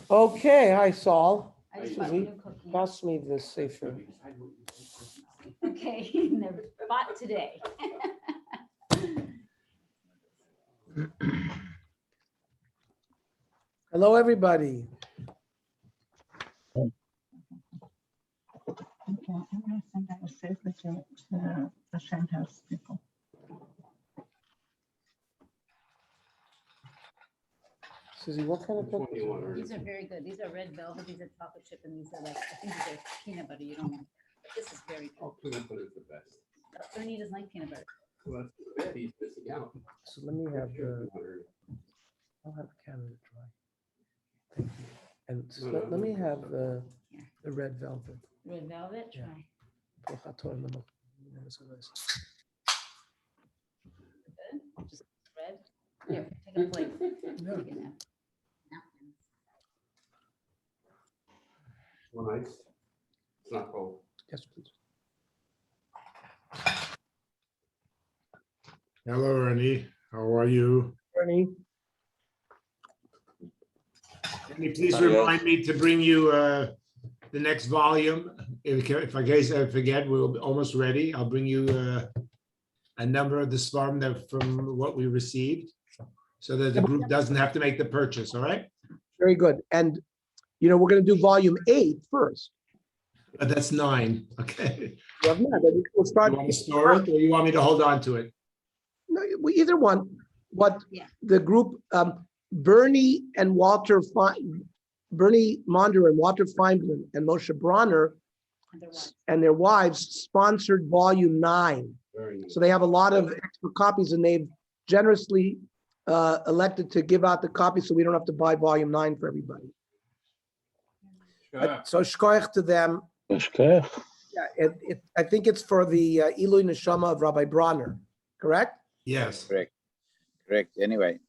Okay, hi Saul. I just bought new cooking. Pass me the safer. Okay, never bought today. Hello, everybody. Okay, I'm gonna send out a safer to the Shem House people. Susie, what kind of cookies? These are very good. These are red velvet. These are chocolate chip, and these are like, I think these are peanut butter. You don't want, but this is very good. Oh, peanut butter is the best. Ernie doesn't like peanut butter. Well, that's too bad. He's missing out. So let me have I'll have Canada Dry. Thank you. And so let me have the red velvet. Red velvet, Yeah. try. Good? Just red. Here, take a plate. Yeah. You can have napkins. One ice. It's not cold. Yes, please. Hello, Ernie. How are you? Ernie, Can you please remind me to bring you the next volume? If I case I forget, we're almost ready. I'll bring you a number of the Svarm that from what we received, so that the group doesn't have to make the purchase. All right? very good. And, you know, we're going to do volume 8 first. But that's 9. Okay. Well, yeah, then we'll start. You want to store it, or you want me to hold on to it? No, either one. What Yeah. the group, Bernie and Walter, Bernie Monder and Walter Feinberg and Moshe Bronner And they're white. and their wives sponsored volume 9. Very nice. So they have a lot of extra copies and they've generously elected to give out the copies so we don't have to buy volume 9 for everybody. So shkoyach to them. Okay. Yeah, I think it's for the Ilui Neshama of Rabbi Bronner, correct? Yes. Correct. Anyway,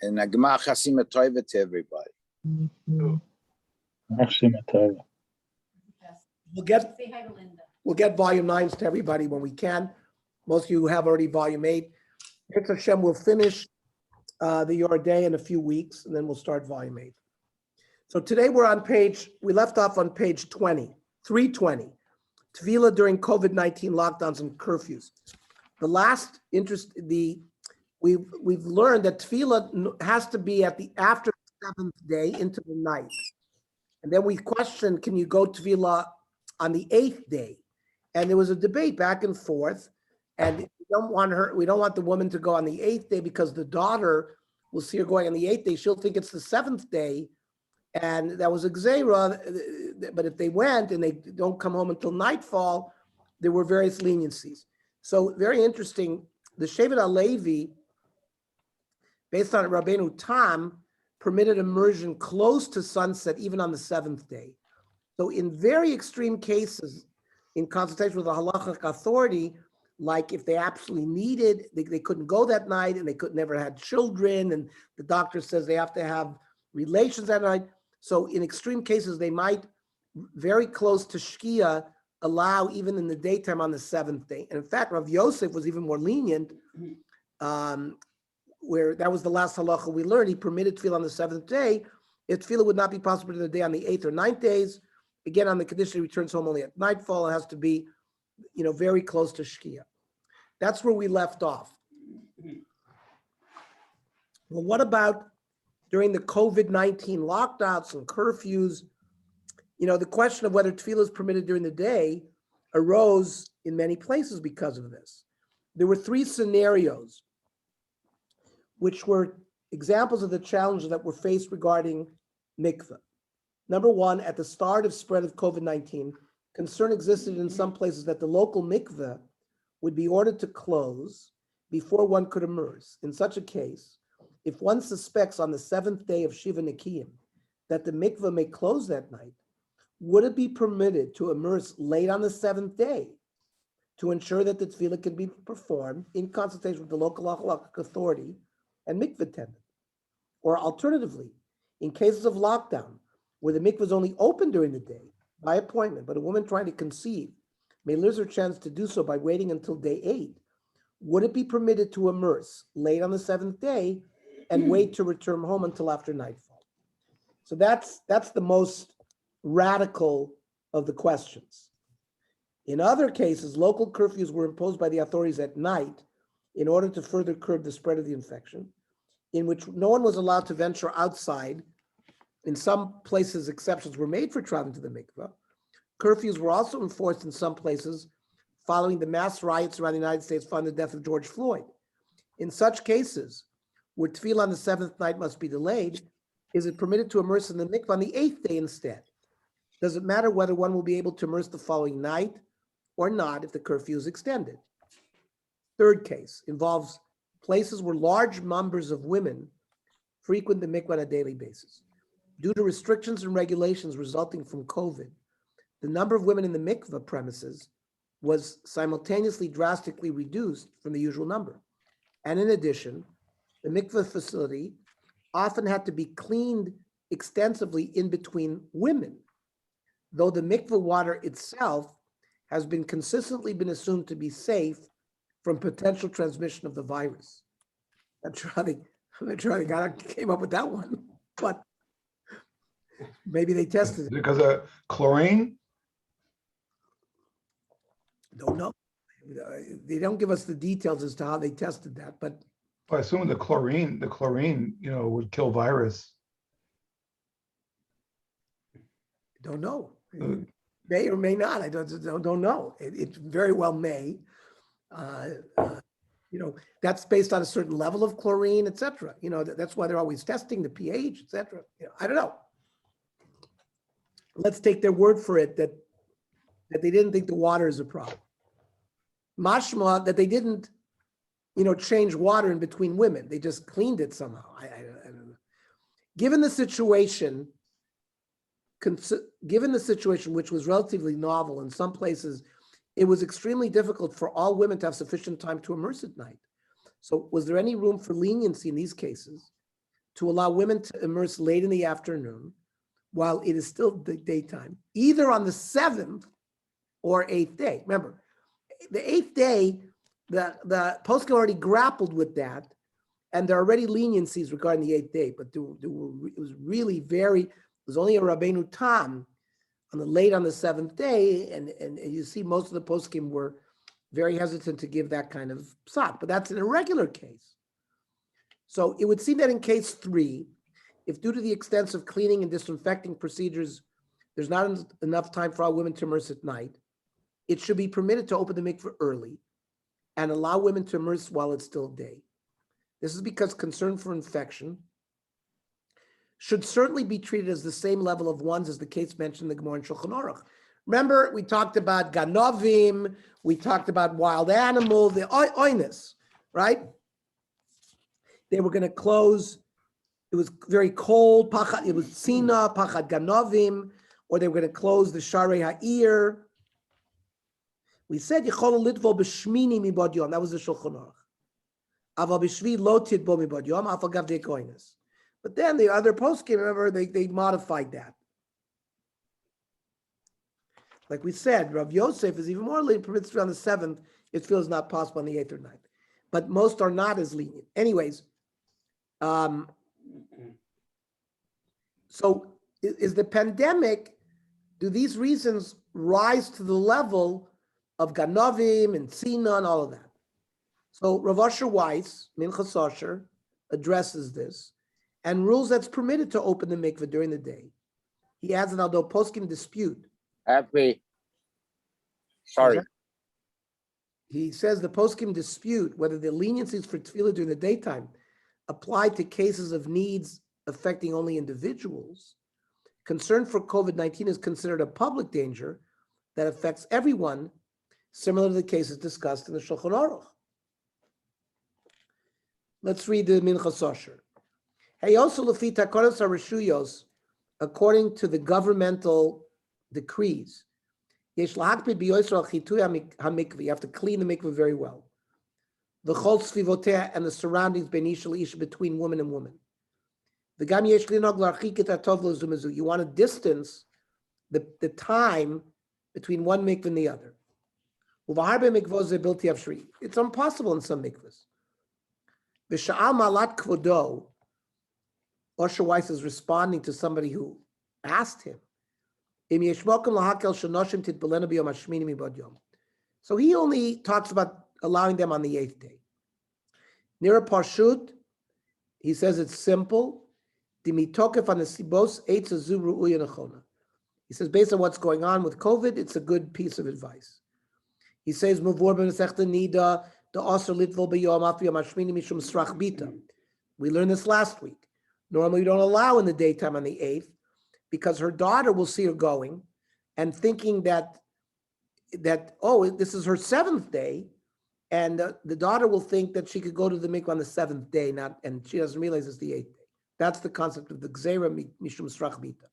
and a Gemach Hasima Toiva to everybody. We'll get Say hi to Linda. We'll get volume 9s to everybody when we can. Most of you have already volume 8. Yitzhak Hashem will finish the Your Day in a few weeks, and then we'll start volume 8. So today we left off on page 20, 320, Tefillah during COVID-19 lockdowns and curfews. The last we've learned that Tefillah has to be after the 7th day into the night. And then we questioned, can you go Tefillah on the 8th day? And there was a debate back and forth, and we don't want the woman to go on the 8th day because the daughter will see her going on the 8th day. She'll think it's the 7th day, and that was a gzeira. But if they went and they don't come home until nightfall, there were various leniencies. So very interesting. The Shevet HaLevi, based on Rabbeinu Tam, permitted immersion close to sunset even on the 7th day. So in very extreme cases, in consultation with a halachic authority, like if they absolutely needed, they couldn't go that night and they could never had children, and the doctor says they have to have relations that night. So in extreme cases, they might very close to Shkia allow even in the daytime on the 7th day. And in fact, Rav Yosef was even more lenient, where that was the last halacha we learned. He permitted tefillah on the 7th day. If tefillah would not be possible to the day on the 8th or 9th days, again, on the condition he returns home only at nightfall, it has to be, very close to Shkia. That's where we left off. Well, what about during the COVID-19 lockdowns and curfews? The question of whether tefillah is permitted during the day arose in many places because of this. There were 3 scenarios which were examples of the challenges that were faced regarding mikveh. Number 1, at the start of spread of COVID-19, concern existed in some places that the local mikveh would be ordered to close before one could immerse. In such a case, if one suspects on the 7th day of Shiva Nikiyim that the mikveh may close that night, would it be permitted to immerse late on the 7th day to ensure that the tefillah can be performed in consultation with the local halachic authority and mikveh attendant? Or alternatively, in cases of lockdown, where the mikveh is only open during the day by appointment, but a woman trying to conceive may lose her chance to do so by waiting until day 8, would it be permitted to immerse late on the 7th day and wait to return home until after nightfall? So that's the most radical of the questions. In other cases, local curfews were imposed by the authorities at night in order to further curb the spread of the infection, in which no one was allowed to venture outside. In some places, exceptions were made for traveling to the mikveh. Curfews were also enforced in some places following the mass riots around the United States following the death of George Floyd. In such cases, where tefillah on the seventh night must be delayed, is it permitted to immerse in the mikveh on the eighth day instead? Does it matter whether one will be able to immerse the following night or not if the curfew is extended? Third case involves places where large numbers of women frequent the mikveh on a daily basis. Due to restrictions and regulations resulting from COVID, the number of women in the mikveh premises was simultaneously drastically reduced from the usual number. And in addition, the mikveh facility often had to be cleaned extensively in between women, though the mikveh water itself has been consistently been assumed to be safe from potential transmission of the virus. I'm not sure they came up with that one, but maybe they tested it. Because of chlorine? Don't know. They don't give us the details as to how they tested that, but I assume the chlorine, would kill virus. don't know. Uh, May or may not. I don't know. It very well may. That's based on a certain level of chlorine, et cetera. That's why they're always testing the pH, et cetera. I don't know. Let's take their word for it that they didn't think the water is a problem. Mashma, that they didn't, change water in between women. They just cleaned it somehow. I don't know. Given the situation, which was relatively novel in some places, it was extremely difficult for all women to have sufficient time to immerse at night. So was there any room for leniency in these cases to allow women to immerse late in the afternoon while it is still the daytime, either on the seventh or eighth day? Remember, the eighth day, the poskim already grappled with that, and there are already leniencies regarding the eighth day, but it was really it was only a Rabbeinu Tam on the seventh day, and you see most of the poskim were very hesitant to give that kind of psat, but that's an irregular case. So it would seem that in case 3, if due to the extensive cleaning and disinfecting procedures, there's not enough time for all women to immerse at night, it should be permitted to open the mikveh early and allow women to immerse while it's still day. This is because concern for infection should certainly be treated as the same level of ones as the case mentioned in the Gemara in Shulchan Aruch. Remember, we talked about ganovim, we talked about wild animal, the oinus, right? They were going to close. It was very cold. It was tzina, pachad ganovim, or they were going to close the sharei ha'ir. We said yichol litvol b'shmini mibod yom. That was the Shulchan Aruch. Aval b'shvi lo tidbo mibod yom. Afal gav dekoinus. But then the other poskim, remember, they modified that. Like we said, Rav Yosef is even more lenient, permits to on the 7th, it feels not possible on the 8th or 9th. But most are not as lenient. Anyways, so is the pandemic, do these reasons rise to the level of Ganovim and Tzina and all of that? So Rav Asher Weiss, Minchas Asher, addresses this and rules that's permitted to open the mikveh during the day. He adds that although poskim dispute, he says the poskim dispute whether the leniencies for tefillah during the daytime apply to cases of needs affecting only individuals. Concern for COVID-19 is considered a public danger that affects everyone, similar to the cases discussed in the Shulchan Aruch. Let's read the Minchas Asher. Hey, also lefit takonos hareshuyos, according to the governmental decrees, yesh lahakpid b'yoyser al chitui hamikveh. You have to clean the mikveh very well. The chol svivotea and the surroundings ben ish ish, between woman and woman. The gam yesh linog larchik et atov lo zumezu. You want to distance the time between one mikveh and the other. Uvaharbe mikvos zebilti avshri. It's impossible in some mikvahs. V'sha'al malat kvodo Osher Weiss is responding to somebody who asked him. So he only talks about allowing them on the 8th day. Nira Parshut, he says it's simple. He says based on what's going on with COVID, it's a good piece of advice. He says, we learned this last week. Normally, we don't allow in the daytime on the 8th because her daughter will see her going and thinking that oh, this is her 7th day, and the daughter will think that she could go to the mikvah on the 7th day, and she doesn't realize it's the 8th day. That's the concept of the gzeira mishum srach bita.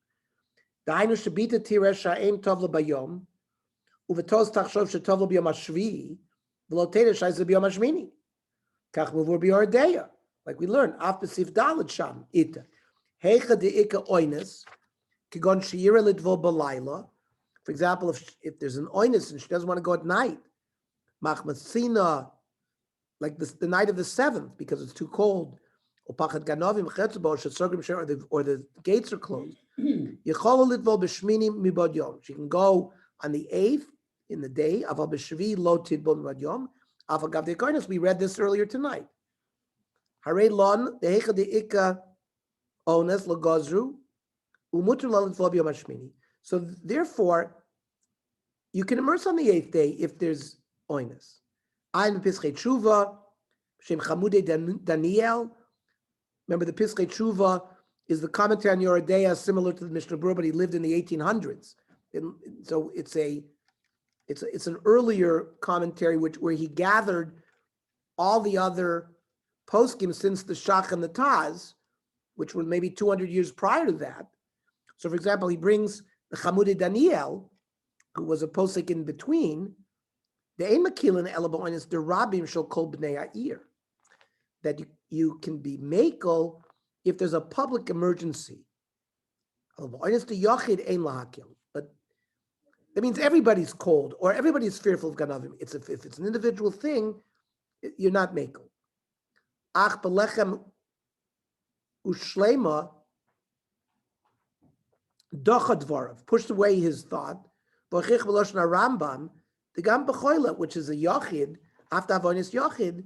Da'ainu shebita tireh sha'em tov lebayom, uvetos tachshov shetov le b'yom hashvi'i, v'lo teireh sha'izeh b'yom hashmini. Kach muvur b'yordeya. Like we learned, af b'sif daled sham ita. Heicha de'ika oines, kigon she'yira lidvo b'layla. For example, if there's an oines and she doesn't want to go at night, machmatzina, like the night of the 7th, because it's too cold, or the gates are closed. She can go on the 8th in the day. We read this earlier tonight. So therefore, you can immerse on the 8th day if there's oinus. Ein Pischei Tshuva, Shem Chamudei Daniel. Remember, the Pischei Tshuva is the commentary on Yoredeya, similar to the Mishnah Berurah, but he lived in the 1800s. So it's an earlier commentary where he gathered all the other poskim since the Shach and the Taz, which were maybe 200 years prior to that. So, for example, he brings the Chamudei Daniel, who was a posik in between, the Ein Makilin Elaboin is the Rabim Shel Kol Bnei Ha'ir, that you can be makel if there's a public emergency. But that means everybody's cold or everybody's fearful of ganavim. If it's an individual thing, you're not makel. Ach belechem ushlema dochadvarav, pushed away his thought. V'chich v'loshna Rambam, the gam b'choila, which is a yachid after avonis yachid,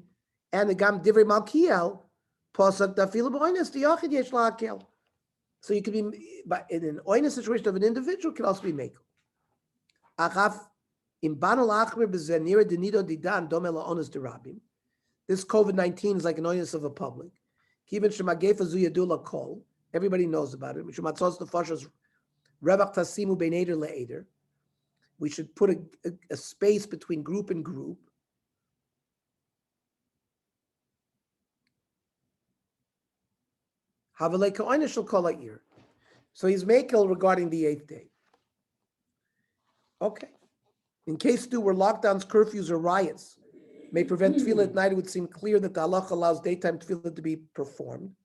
and the gam divrei malkiel posak dafilu b'oinus the yachid yesh la'akel. So you could be, but in an oinus situation of an individual, can also be makel. Achaf im banu la'achmir b'zenira denido didan dome la'onus derabim. This COVID-19 is like an oinus of a public. Kivin shemagefa zu yadu la'kol. Everybody knows about it. Mishumatzos nefashos revach tasimu b'neder le'eder. We should put a space between group and group. So he's makel regarding the 8th day. Okay. In case 2, where lockdowns, curfews, or riots may prevent tefillah at night, it would seem clear that the halach allows daytime tefillah to be performed.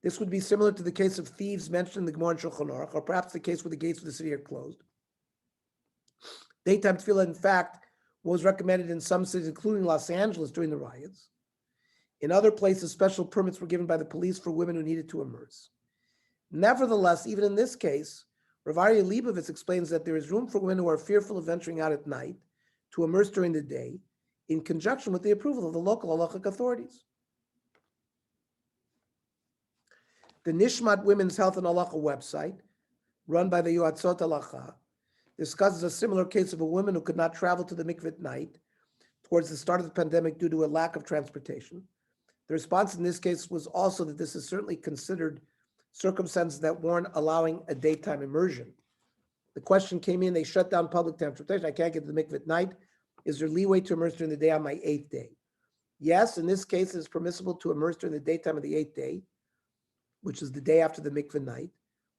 This would be similar to the case of thieves mentioned in the Gemara and Shulchan Aruch, or perhaps the case where the gates of the city are closed. Daytime tefillah, in fact, was recommended in some cities, including Los Angeles, during the riots. In other places, special permits were given by the police for women who needed to immerse. Nevertheless, even in this case, Rav Aryeh Leibovitz explains that there is room for women who are fearful of venturing out at night to immerse during the day, in conjunction with the approval of the local halachic authorities. The Nishmat Women's Health and Halacha website, run by the Yoatzot Halacha, discusses a similar case of a woman who could not travel to the mikveh at night towards the start of the pandemic due to a lack of transportation. The response in this case was also that this is certainly considered circumstances that warrant allowing a daytime immersion. The question came in, they shut down public transportation. I can't get to the mikveh at night. Is there leeway to immerse during the day on my 8th day? Yes, in this case, it's permissible to immerse during the daytime of the 8th day, which is the day after the mikveh night,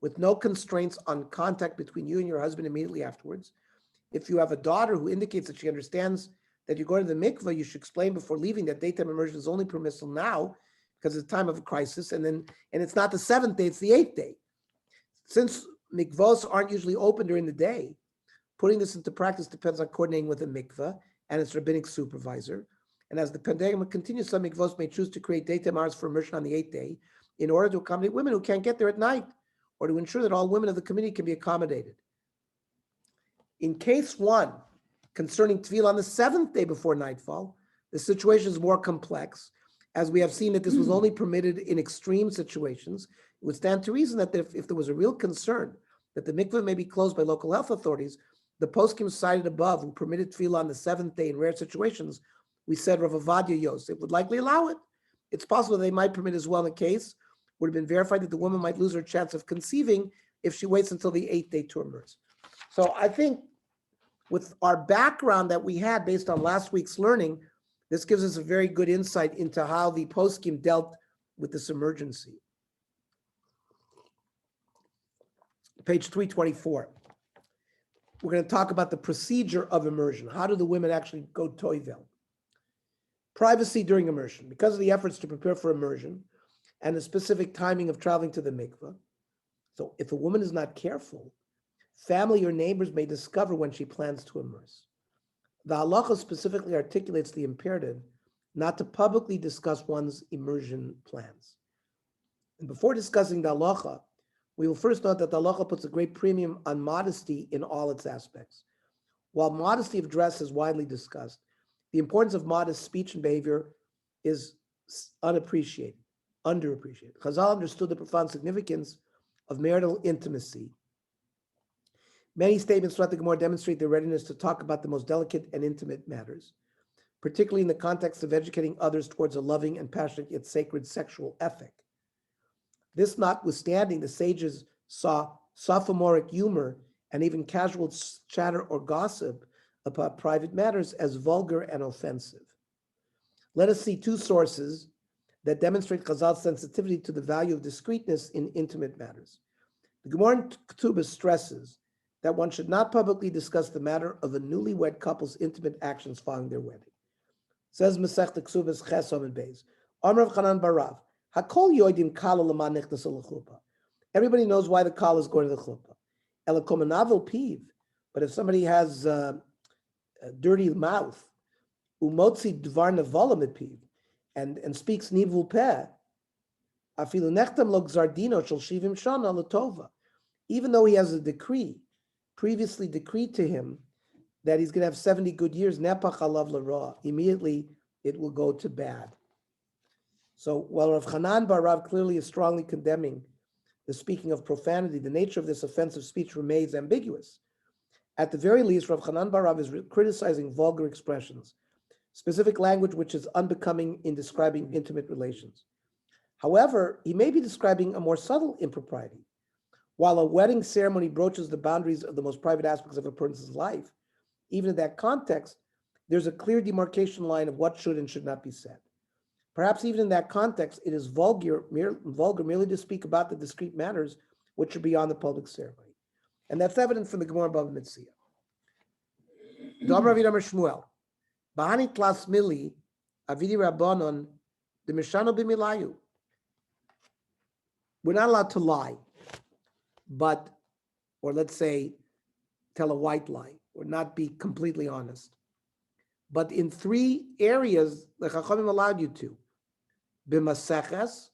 with no constraints on contact between you and your husband immediately afterwards. If you have a daughter who indicates that she understands that you're going to the mikveh, you should explain before leaving that daytime immersion is only permissible now because it's a time of a crisis, and it's not the 7th day, it's the 8th day. Since mikvahs aren't usually open during the day, putting this into practice depends on coordinating with a mikveh and its rabbinic supervisor, And as the pandemic continues, some mikvos may choose to create daytime hours for immersion on the 8th day in order to accommodate women who can't get there at night, or to ensure that all women of the community can be accommodated. In case 1, concerning Tefillah on the 7th day before nightfall, the situation is more complex, as we have seen that this was only permitted in extreme situations. It would stand to reason that if there was a real concern that the mikveh may be closed by local health authorities, the poskim cited above, who permitted Tefillah on the 7th day in rare situations, we said Rav Avadia Yosef would likely allow it. It's possible they might permit as well in a case would have been verified that the woman might lose her chance of conceiving if she waits until the 8th day to immerse. So I think with our background that we had based on last week's learning, this gives us a very good insight into how the poskim dealt with this emergency. Page 324. We're going to talk about the procedure of immersion. How do the women actually go toivel? Privacy during immersion. Because of the efforts to prepare for immersion and the specific timing of traveling to the mikveh, so if a woman is not careful, family or neighbors may discover when she plans to immerse. The halacha specifically articulates the imperative not to publicly discuss one's immersion plans. And before discussing the halacha, we will first note that the halacha puts a great premium on modesty in all its aspects. While modesty of dress is widely discussed, the importance of modest speech and behavior is underappreciated. Chazal understood the profound significance of marital intimacy. Many statements throughout the Gemara demonstrate their readiness to talk about the most delicate and intimate matters, particularly in the context of educating others towards a loving and passionate yet sacred sexual ethic. This notwithstanding, the sages saw sophomoric humor and even casual chatter or gossip about private matters as vulgar and offensive. Let us see 2 sources that demonstrate Chazal's sensitivity to the value of discreetness in intimate matters. The Gemara in Ketubah stresses that one should not publicly discuss the matter of a newlywed couple's intimate actions following their wedding. Says Masechta Ketubah Ches Amud Beis, Amar Rav Chanan Barav, Hakol yodim kala l'man nichnas l'chuppah. Everybody knows why the kala is going to the chuppah. Ela komenavel piv, but if somebody has a dirty mouth, umotzi dvar nevala mipiv, and speaks nivul peh, afilu nechtam lo gzardino shel shivim shana l'tova. Even though he has a decree, previously decreed to him, that he's going to have 70 good years, nepach alav l'ra, immediately it will go to bad. So while Rav Chanan bar Rav clearly is strongly condemning the speaking of profanity, the nature of this offensive speech remains ambiguous. At the very least, Rav Chanan bar Rav is criticizing vulgar expressions, specific language which is unbecoming in describing intimate relations. However, he may be describing a more subtle impropriety. While a wedding ceremony broaches the boundaries of the most private aspects of a person's life, even in that context, there's a clear demarcation line of what should and should not be said. Perhaps even in that context, it is vulgar merely to speak about the discrete matters which are beyond the public ceremony. And that's evident from the Gemara Bava Metzia. Damar Avidamar Shmuel, Bahani Tlas Mili, Avidi Rabbanon, the Mishano Bimilayu. We're not allowed to lie, or let's say, tell a white lie, or not be completely honest. But in 3 areas, the Chachamim allowed you to. B'maseches,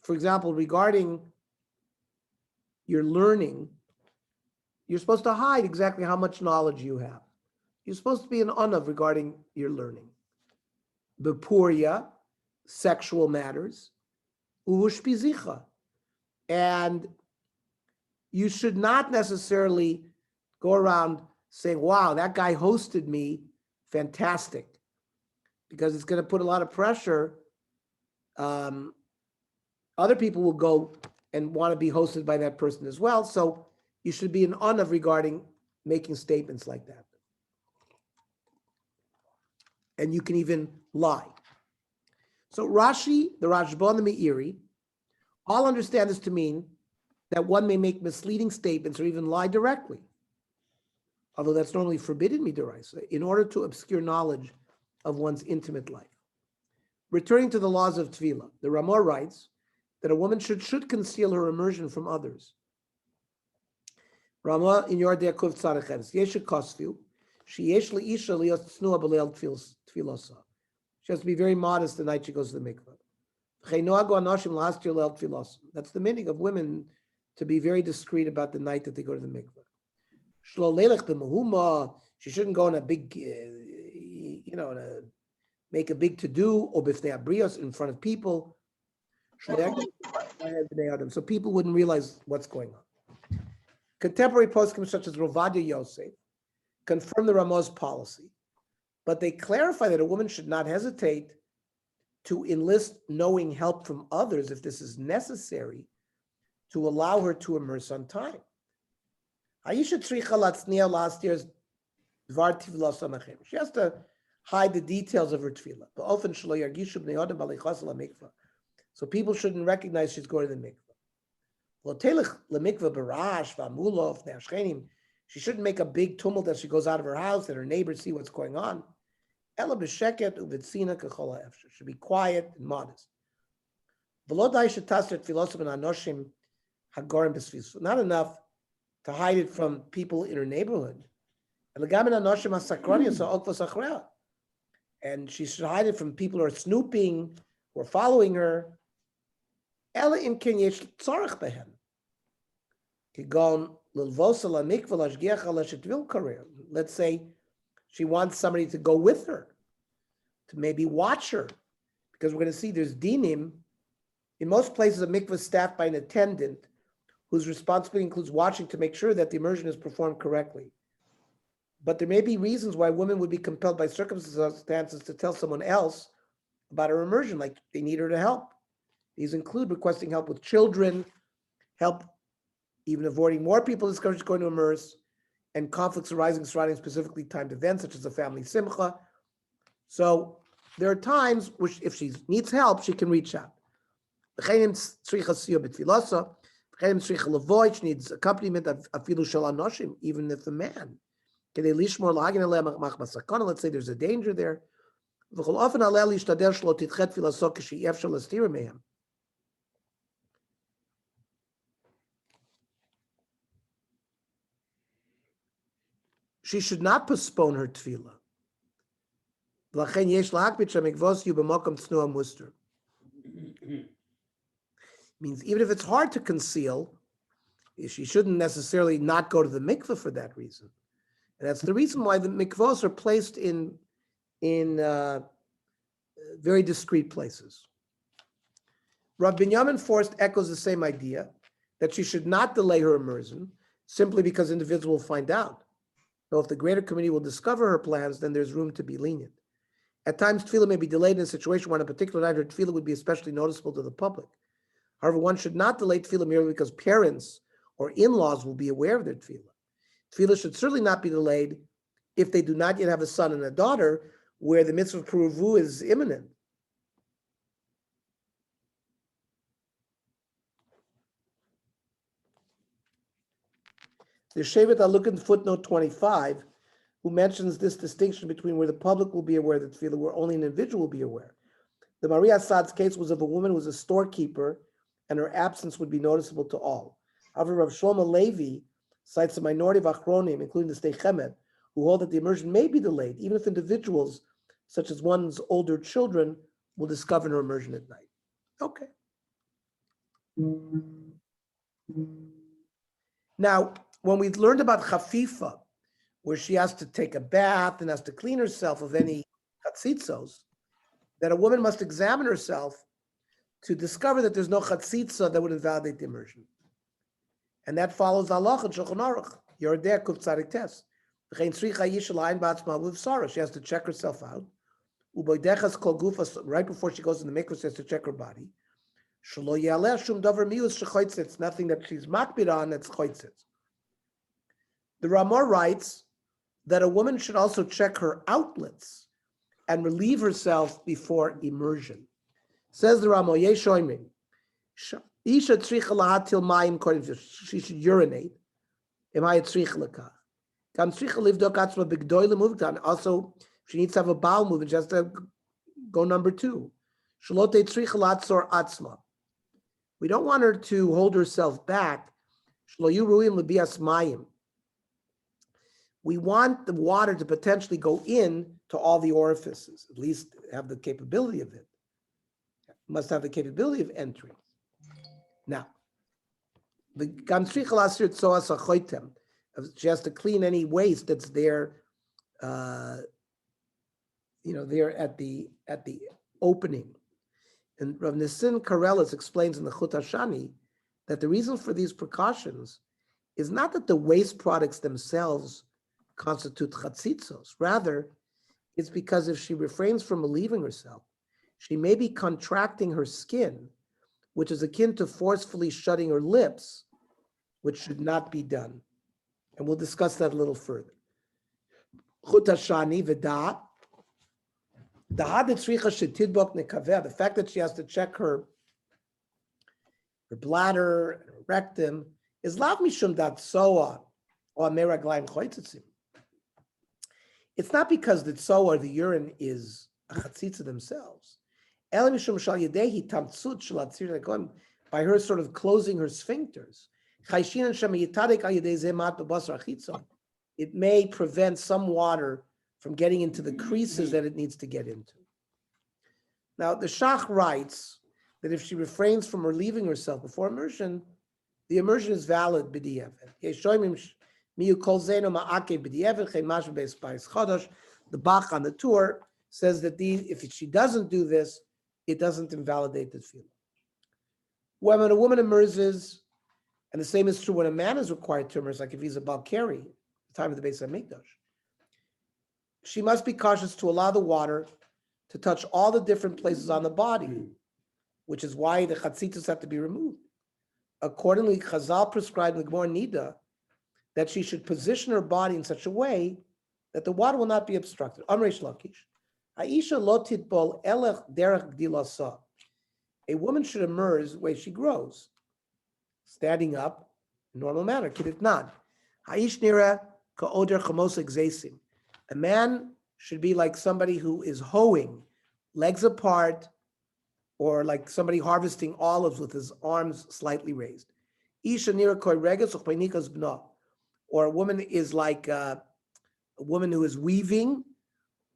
for example, regarding your learning, you're supposed to hide exactly how much knowledge you have. You're supposed to be an onav regarding your learning. B'puria, sexual matters. Uvushpizicha. And you should not necessarily go around saying, wow, that guy hosted me, fantastic, because it's going to put a lot of pressure. Other people will go and want to be hosted by that person as well. So you should be an onav regarding making statements like that. And you can even lie. So Rashi, the Rashba, and the Meiri all understand this to mean that one may make misleading statements or even lie directly, although that's normally forbidden midaraisa, in order to obscure knowledge of one's intimate life. Returning to the laws of Tefillah, the Ramah writes that a woman should conceal her immersion from others. Ramah in Yordei Yaakov Tzarech Eretz, Yesh Kosfiu, Sheyesh Leisha Lios Tznua B'Leil Tefilasa. She has to be very modest the night she goes to the mikveh. That's the meaning of women, to be very discreet about the night that they go to the mikveh. She shouldn't go in a big, make a big to-do, or b'fnei abrios, in front of people. So people wouldn't realize what's going on. Contemporary poskim such as Rovadia Yosef confirm the Ramah's policy, but they clarify that a woman should not hesitate to enlist knowing help from others if this is necessary to allow her to immerse on time. Aisha Tzricha Latzniya last year's Dvar Tivla Sanachem. She has to hide the details of her tefillah. So people shouldn't recognize she's going to the mikveh. She shouldn't make a big tumult as she goes out of her house and her neighbors see what's going on. Should be quiet and modest. Not enough to hide it from people in her neighborhood. And she should hide it from people who are snooping or following her. Let's say she wants somebody to go with her, to maybe watch her, because we're going to see there's dinim. In most places, a mikveh is staffed by an attendant whose responsibility includes watching to make sure that the immersion is performed correctly. But there may be reasons why women would be compelled by circumstances to tell someone else about her immersion, like they need her to help. These include requesting help with children, help even avoiding more people discover she's going to immerse, and conflicts arising surrounding specifically timed events, such as a family simcha. So there are times which, if she needs help, she can reach out. She needs accompaniment of afilu shel anoshim, even if the man. Let's say there's a danger there. She should not postpone her tefillah. Means even if it's hard to conceal, she shouldn't necessarily not go to the mikveh for that reason. And that's the reason why the mikvahs are placed in very discreet places. Rav Binyamin Forst echoes the same idea, that she should not delay her immersion simply because individuals will find out. So if the greater community will discover her plans, then there's room to be lenient. At times, tefillah may be delayed in a situation where on a particular night her tefillah would be especially noticeable to the public. However, one should not delay tefillah merely because parents or in-laws will be aware of their tefillah. Tefillah should certainly not be delayed if they do not yet have a son and a daughter, where the mitzvah of peruvu is imminent. The Shevet Aluk in footnote 25, who mentions this distinction between where the public will be aware of the tefillah, where only an individual will be aware. The Maria Assad's case was of a woman who was a storekeeper, and her absence would be noticeable to all. However, Rav Shlomo Levi cites a minority of achronim, including the Sdei Chemed, who hold that the immersion may be delayed, even if individuals, such as one's older children, will discover her immersion at night. Okay. Now, when we learned about chafifa, where she has to take a bath and has to clean herself of any chatzitzos, that a woman must examine herself to discover that there's no chatzitza that would invalidate the immersion. And that follows Allah and Shulchan Aruch. Yordeh Kuf Tzadik Tes. She has to check herself out. Right before she goes in the mikvah, she has to check her body. It's nothing that she's makbid on, that's choitzitz. The Ramah writes that a woman should also check her outlets and relieve herself before immersion. Says the Ramah, Yeshoimim, she should urinate. Also, she needs to have a bowel movement, she has to go number 2. We don't want her to hold herself back. we want the water to potentially go in to all the orifices, at least have the capability of it. Must have the capability of entering. Now, the she has to clean any waste that's there, there at the opening. And Rav Nisin Karelis explains in the Chut Hashani that the reason for these precautions is not that the waste products themselves constitute chatzitzos. Rather, it's because if she refrains from relieving herself, she may be contracting her skin, which is akin to forcefully shutting her lips, which should not be done. And we'll discuss that a little further. Chut Hashani v'da. The fact that she has to check her bladder, her rectum, is lav mishum dat soa or meraglaim choitzitzim. It's not because the tsoa or the urine is a chatzitza themselves. Ela mishum shal yedehi tamtzut shel atzir lekoim, by her sort of closing her sphincters. Chayshinan shem yitadek al yedei zemat bebasar achitza. It may prevent some water from getting into the creases that it needs to get into. Now, the Shach writes that if she refrains from relieving herself before immersion, the immersion is valid b'di'evet. The Bach on the tour says that if she doesn't do this, it doesn't invalidate the tefillah. When a woman immerses, and the same is true when a man is required to immerse, like if he's a Balkari, the time of the Beis HaMikdash, she must be cautious to allow the water to touch all the different places on the body, which is why the chatzitzos have to be removed. Accordingly, Chazal prescribed in the Gemara Nida that she should position her body in such a way that the water will not be obstructed. Amrei Shlakish, Aisha lo titbol elech derech gdilasa. A woman should immerse the way she grows, standing up, in normal manner. Kidit not. Haish nira ka'oder chamosek zaysim. A man should be like somebody who is hoeing, legs apart, or like somebody harvesting olives with his arms slightly raised. Isha nira koi regas uchpeinikas bna. Or a woman is like a woman who is weaving,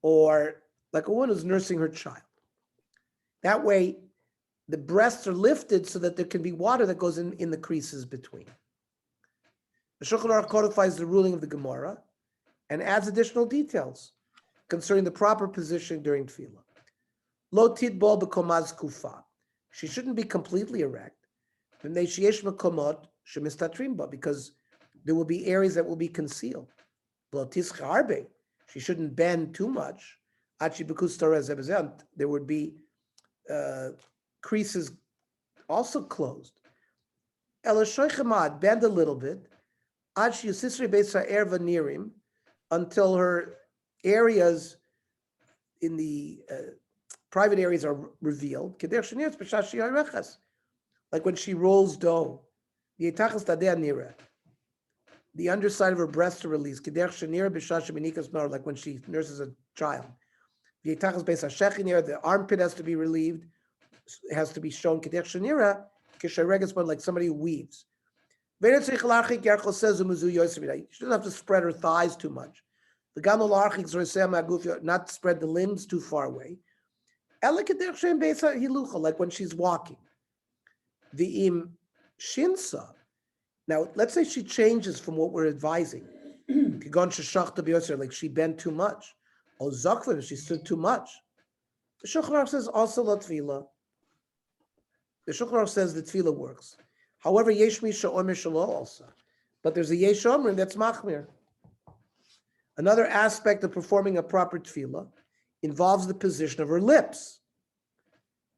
or like a woman who's nursing her child. That way, the breasts are lifted so that there can be water that goes in the creases between. The Shulchan Aruch codifies the ruling of the Gemara and adds additional details concerning the proper position during tefillah. Lo tidbol b'komaz kufa. She shouldn't be completely erect. Because there will be areas that will be concealed. Lo tischa harbe. She shouldn't bend too much. There would be creases also closed. Bend a little bit. Until her areas in the private areas are revealed. Like when she rolls dough. The underside of her breasts are released. Like when she nurses a child. The armpit has to be relieved. It has to be shown. Like somebody who weaves. She doesn't have to spread her thighs too much. Not spread the limbs too far away. Like when she's walking. The shinsa. Now, let's say she changes from what we're advising. Like she bent too much. Or zakvin, she stood too much. The Shulchan Aruch says also la tefillah. The Shulchan Aruch says the tefillah works. However, yesh misha omer shelo also. But there's a yesh omrim that's machmir. Another aspect of performing a proper tefillah involves the position of her lips.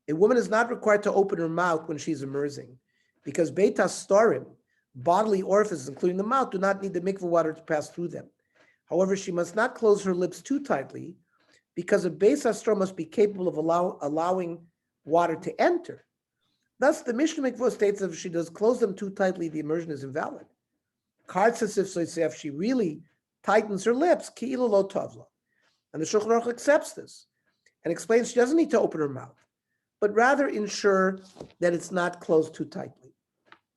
A woman is not required to open her mouth when she's immersing, because beit hastorim, bodily orifices, including the mouth, do not need the mikveh water to pass through them. However, she must not close her lips too tightly, because a beis hastor must be capable of allowing water to enter. Thus, the Mishnah Mikvah states that if she does close them too tightly, the immersion is invalid. If she really tightens her lips, ki'ilu lo tavla. And the Shulchan Aruch accepts this and explains she doesn't need to open her mouth, but rather ensure that it's not closed too tightly.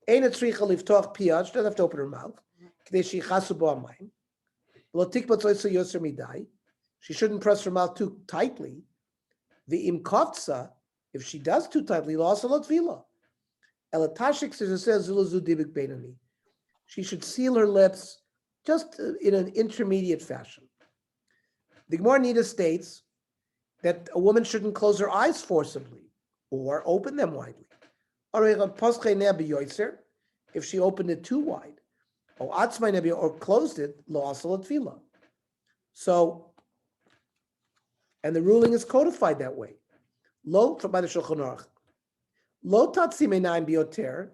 She doesn't have to open her mouth. She shouldn't press her mouth too tightly. The imkovtsa, if she does too tightly, she should seal her lips just in an intermediate fashion. The Gemara Nida states that a woman shouldn't close her eyes forcibly or open them widely. If she opened it too wide, or closed it, so, and the ruling is codified that way. Lo by the Shulchan Aruch. Lo tatzimenaim bioter,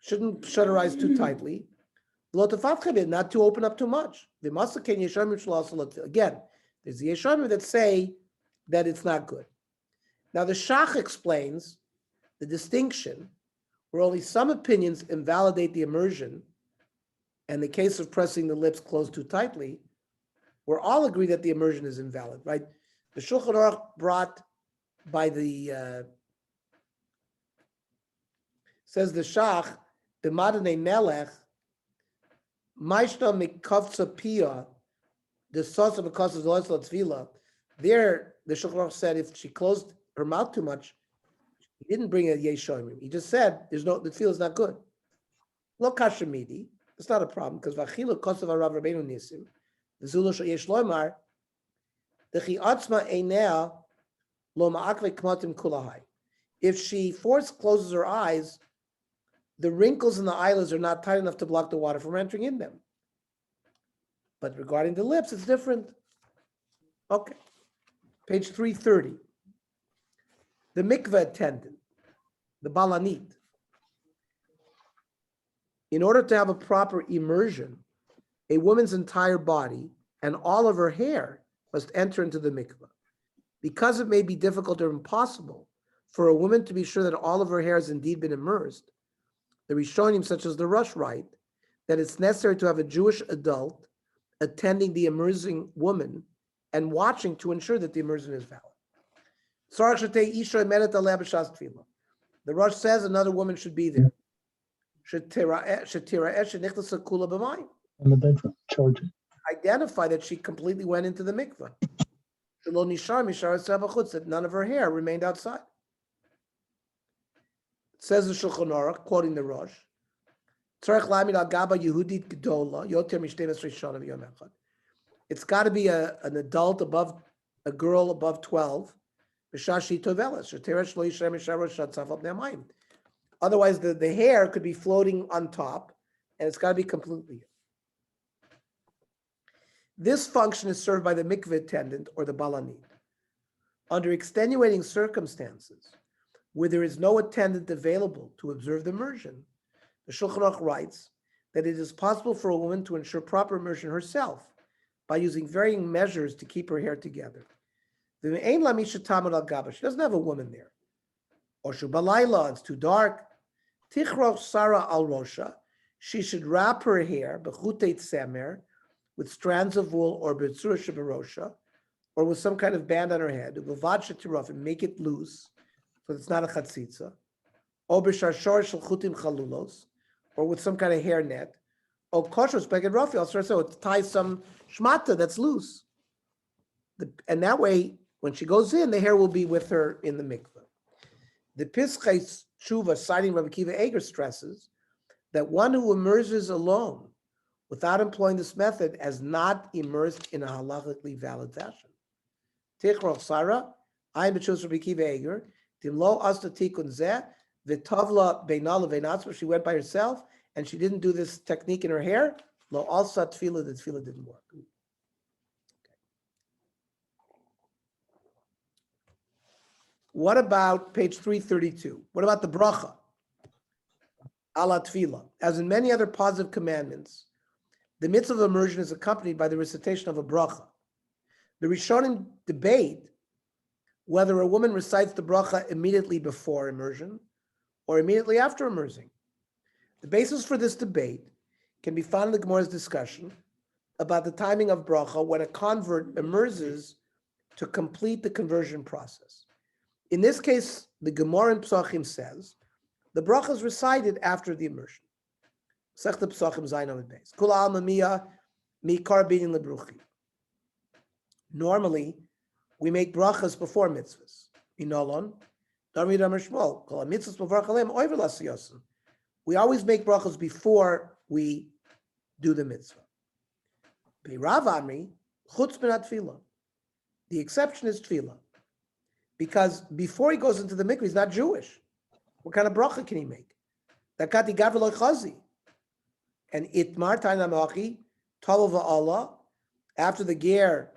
shouldn't shut her eyes too tightly. Lo tafatchabit, not to open up too much. The masaken yeshamim shlo. Again, there's the yeshamim that say that it's not good. Now the Shach explains the distinction where only some opinions invalidate the immersion, and the case of pressing the lips closed too tightly, we're all agree that the immersion is invalid, right? The Shulchan Aruch brought by the says the Shach, the Madane Melech, Maishna Mikavtsa Pia, the sauce of a cause of the Tzvila. There, the Shulchan Aruch said if she closed her mouth too much, he didn't bring a Yeshoimim. He just said the tefillah is not good. Lo kashamidi, it's not a problem because Vachilu Kosav Arav Rabbeinu Nisim, the Zulu Yesh Loimar, the Chiatzma Einea Lo Ma'akve Kmatim Kulahai. If she closes her eyes, the wrinkles in the eyelids are not tight enough to block the water from entering in them. But regarding the lips, it's different. Okay. Page 330. The mikveh attendant, the balanit. In order to have a proper immersion, a woman's entire body and all of her hair must enter into the mikveh. Because it may be difficult or impossible for a woman to be sure that all of her hair has indeed been immersed, the Rishonim, such as the Rush, write that it's necessary to have a Jewish adult attending the immersing woman and watching to ensure that the immersion is valid. The Rush says another woman should be there. In the bedroom, charging. Identify that she completely went into the mikveh. That none of her hair remained outside. It says the Shulchan Aruch, quoting the Rosh, it's got to be an adult above, a girl above 12. Otherwise, the hair could be floating on top, and it's got to be completely. This function is served by the mikveh attendant or the balanit. Under extenuating circumstances, where there is no attendant available to observe the immersion, the Shulchan Aruch writes that it is possible for a woman to ensure proper immersion herself by using varying measures to keep her hair together. She doesn't have a woman there. Or Shubalayla, it's too dark. Tichroch Sara al Rosha, she should wrap her hair, bechutei tzemer, with strands of wool or b'tzura shebarosha, or with some kind of band on her head, and make it loose, so it's not a chatzitza, or b'sharshor shel chutim chalulos, or with some kind of hair net, or koshos beged rafi, so it ties some shmata that's loose. And that way, when she goes in, the hair will be with her in the mikveh. The Pischei Tshuva, citing Rabbi Akiva Eger, stresses that one who immerses alone without employing this method as not immersed in a halachically valid fashion. Tichroch Sarah, I am b'chus Rabbi Akiva Eger, Timlo Asta Tikun Zeh, V'Tavla Beinala Veinatzma, she went by herself and she didn't do this technique in her hair. Lo Alsa Tefillah, the Tefillah didn't work. What about page 332? What about the bracha? Ala tefillah. As in many other positive commandments, the mitzvah of immersion is accompanied by the recitation of a bracha. The Rishonim debate whether a woman recites the bracha immediately before immersion or immediately after immersing. The basis for this debate can be found in the Gemara's discussion about the timing of bracha when a convert immerses to complete the conversion process. In this case, the Gemara in Psachim says the bracha is recited after the immersion. Sechta Psachim Zayin Amud Beis. Kula Alma Mia mikar binyan lebruchi. Normally, we make brachas before mitzvahs. Inolon, Darmi Damar Shmuel, kol mitzvahs b'varach aleim oiver l'asiyosim. We always make brachas before we do the mitzvah. Rav Amri, chutz min tefillah. The exception is tefillah, because before he goes into the mikveh, he's not Jewish. What kind of bracha can he make? Dakati gavr lo chazi. And itmar ta'ina machi tolov Allah. After the ger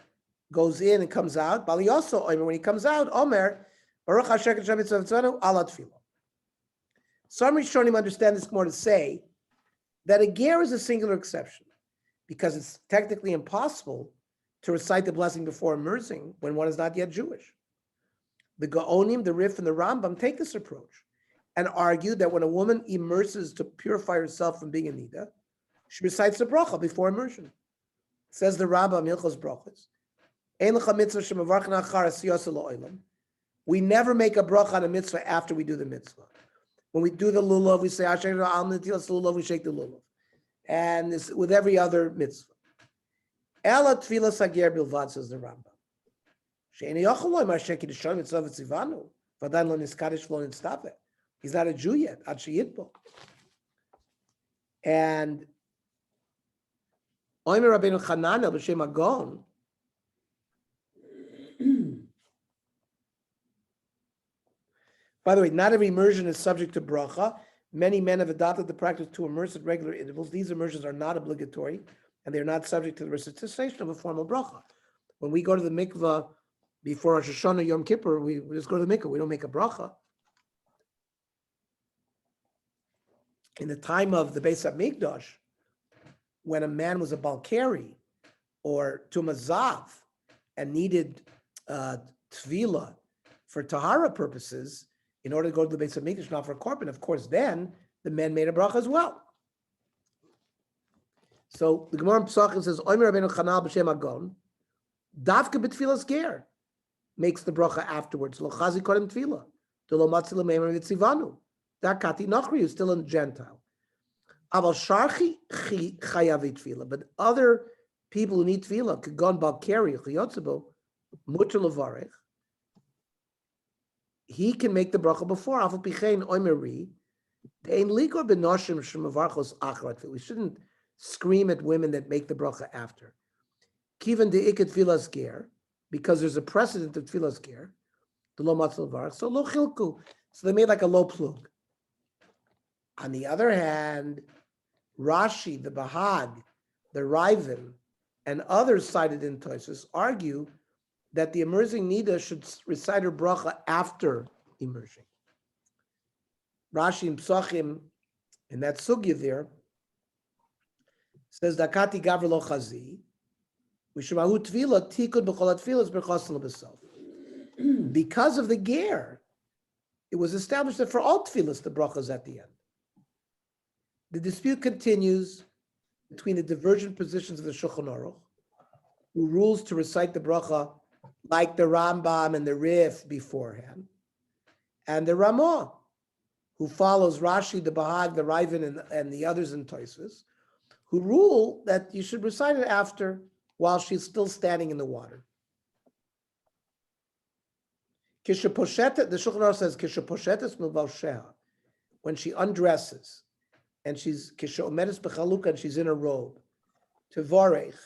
goes in and comes out, bali also when he comes out, Omer baruch Hashem mitzvah tzvanu ala tefillah. Some Rishonim understand this more to say that a ger is a singular exception, because it's technically impossible to recite the blessing before immersing when one is not yet Jewish. The Gaonim, the Rif, and the Rambam take this approach and argue that when a woman immerses to purify herself from being a nida, she recites the bracha before immersion. Says the Rambam, Hilchos Brachos, Ein lecha mitzvah shemavarchen achar asiyos lo'olam. We never make a bracha on a mitzvah after we do the mitzvah. When we do the lulav, we say Asher al netilas lulav, we shake the lulav, and this, with every other mitzvah. Ela tefillas hager bilvad, says the Rambam. She'eni yochel lo imar sheki d'shon mitzvah v'tzivanu v'adayin lo niskadish lo nitstape. He's not a Jew yet. Ad sheyitbo. And Omer Rabbeinu Chananel b'shem Agon. By the way, not every immersion is subject to bracha. Many men have adopted the practice to immerse at regular intervals. These immersions are not obligatory, and they're not subject to the recitation of a formal bracha. When we go to the mikvah before Rosh Hashanah, Yom Kippur, we just go to the mikvah. We don't make a bracha. In the time of the Beis HaMikdash, when a man was a Balkari or Tumazav and needed tefillah for tahara purposes, in order to go to the Beis HaMikdash, not for a korban, of course, then the men made a bracha as well. So the Gemara in Pesachim says, Omer Rabbeinu Chanal b'shem Agon, Davka b'tfilas ger, makes the bracha afterwards. Lo chazi kodem tefillah, to lo matzi l'meimer v'tzivanu. Dakati nachri is still a Gentile. Aval sharchi chayavi tefillah, but other people who need tefillah, kagon balkari chayotzebo, mutter levarech, he can make the bracha before. Afal pichein oimeri, dein likor benoshim shemavarchos achrat. We shouldn't scream at women that make the bracha after. Kivan de'iket tefillas ger, because there's a precedent of tefillas ger, the lo matzil varach. So lo chilku. So they made like a low plug. On the other hand, Rashi, the Bahag, the Raven, and others cited in Tosfos argue that the immersing nida should recite her bracha after immersion. Rashi in Pesachim, in that sugya there, says Dakati gavr lo chazi, mishmahu tvila tikud b'chol tfilas b'chosel b'sof. Because of the ger, it was established that for all tfilas the bracha is at the end. The dispute continues between the divergent positions of the Shulchan Aruch, who rules to recite the bracha like the Rambam and the Rif beforehand, and the Ramah, who follows Rashi, the Bahag, the Raven, and the others in Tosfos, who rule that you should recite it after, while she's still standing in the water. The Shulchan Aruch says, Kishaposhetes milvavsheha, when she undresses, and she's kishomedes bechaluka, and she's in a robe, tevorech,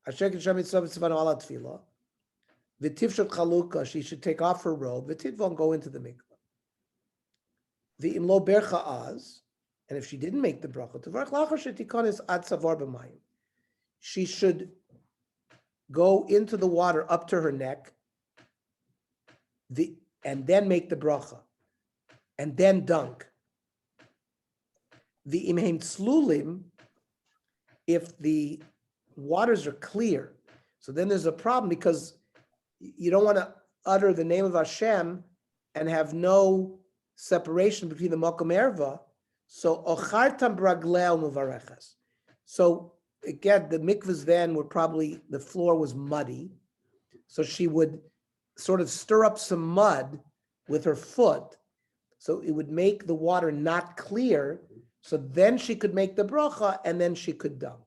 asher kishem mitzvah mitzvah ala tefillah, v'tivshot chaluka, she should take off her robe, v'titvon, go into the mikvah. V'im lo bercha az, and if she didn't make the bracha, tevorech lachar shetikonis ad savar b'mayim, she should go into the water up to her neck, and then make the bracha, and then dunk. The imheim tzlulim, if the waters are clear, so then there's a problem, because you don't want to utter the name of Hashem and have no separation between the makom erva. So ochartam bragleo muvareches. So again, the mikvahs then were probably, the floor was muddy, so she would sort of stir up some mud with her foot, so it would make the water not clear. So then she could make the bracha, and then she could dunk.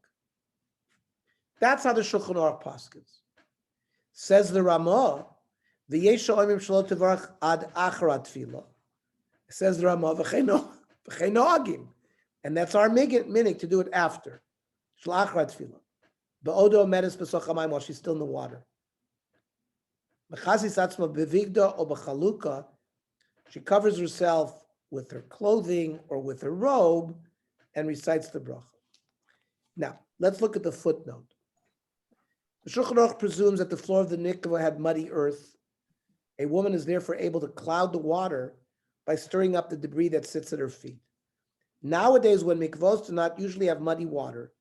That's how the Shulchan Aruch paskins. Says the Ramah, v'yesh ha'omrim shelo tevarach ad achra tefillah. Says the Ramah, v'chein noagim. And that's our minig to do it after. Shel achra tefillah. Ba'odo medes b'soch hamayim while she's still in the water. B'chazis atzma b'vigda or b'chaluka. She covers herself with her clothing or with her robe and recites the bracha. Now, let's look at the footnote. The Shulchan Aruch presumes that the floor of the mikveh had muddy earth. A woman is therefore able to cloud the water by stirring up the debris that sits at her feet. Nowadays, when mikvahs do not usually have muddy water,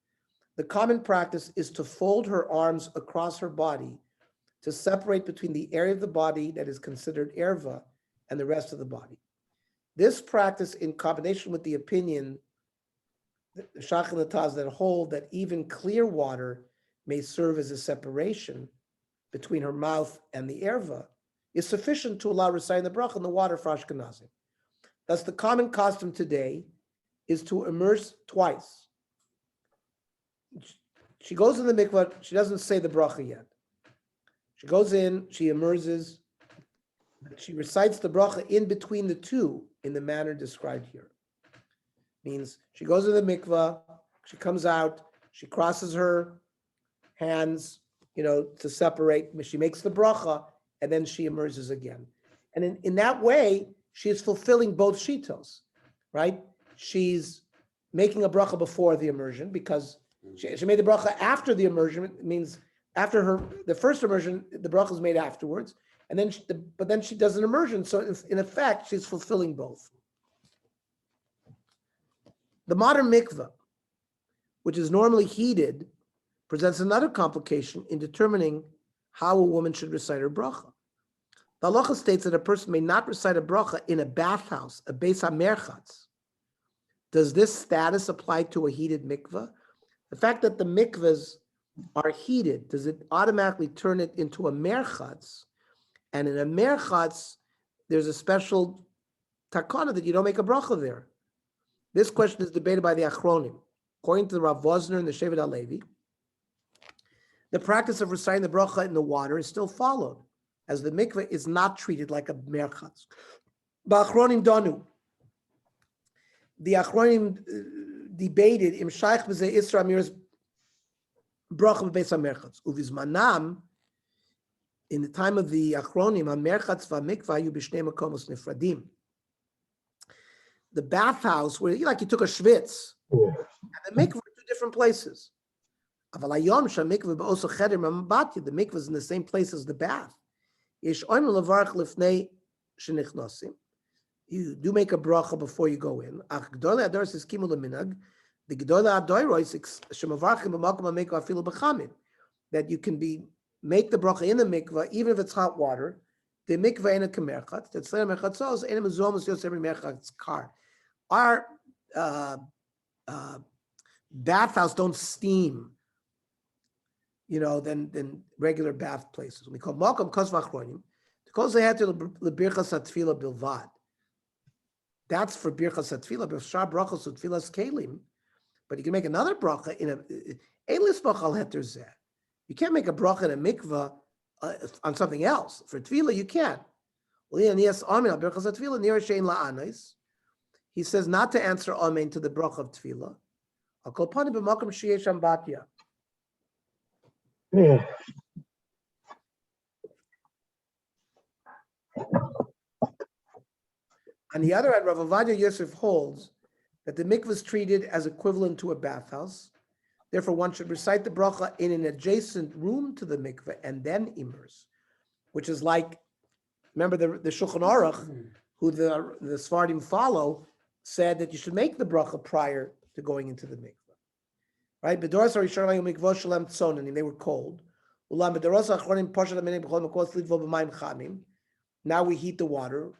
the common practice is to fold her arms across her body to separate between the area of the body that is considered erva and the rest of the body. This practice, in combination with the opinion, the Shach and the Taz, that hold that even clear water may serve as a separation between her mouth and the erva, is sufficient to allow reciting the bracha in the water for Ashkenazim. Thus, the common custom today is to immerse twice. She goes in the mikvah, she doesn't say the bracha yet. She goes in, she immerses, she recites the bracha in between the two in the manner described here. Means she goes in the mikvah, she comes out, she crosses her hands, to separate. She makes the bracha, and then she immerses again. And in that way, she is fulfilling both shitos, right? She's making a bracha before the immersion because she made the bracha after the immersion. It means after the first immersion, the bracha is made afterwards, and then but then she does an immersion. So in effect, she's fulfilling both. The modern mikveh, which is normally heated, presents another complication in determining how a woman should recite her bracha. The halacha states that a person may not recite a bracha in a bathhouse, a beis hamerchatz. Does this status apply to a heated mikveh? The fact that the mikvahs are heated, does it automatically turn it into a merchatz? And in a merchatz, there's a special takana that you don't make a bracha there. This question is debated by the Achronim. According to the Rav Wozner and the Shevet HaLevi, the practice of reciting the bracha in the water is still followed, as the mikveh is not treated like a merchatz. Ba'achronim donu. The Achronim debated im shaykh b'zeh isra amiras bracha b'beis hamerchatz. Uvizmanam, in the time of the Achronim, hamerchatz v'mikvah hayu b'shnei makomos nifradim. The bathhouse, where you took a schwitz, and the mikveh were two different places. The mikveh is in the same place as the bath. You do make a bracha before you go in. The that you can make the bracha in the mikveh even if it's hot water. The mikveh ain't a kemerchatz. That's not a merchatzos. Ain't a mezomos yos every merchatz kar. Our bathhouse don't steam, than regular bath places. We call malkam kos v'achronim because they had to lebirchas hatfila bilvad. That's for birchas hatfila. B'shar brachos utfilas kelim, but you can make another bracha in a elis bachal heter zeh. You can't make a bracha in a mikvah on something else. For tefillah, you can. He says not to answer amen to the bracha of tefillah. On the other hand, Rav Ovadia Yosef holds that the mikvah is treated as equivalent to a bathhouse. Therefore, one should recite the bracha in an adjacent room to the mikveh and then immerse, which is like, remember the Shulchan Aruch, who the Sfardim follow, said that you should make the bracha prior to going into the mikveh. Right? They were cold. Now we heat the water.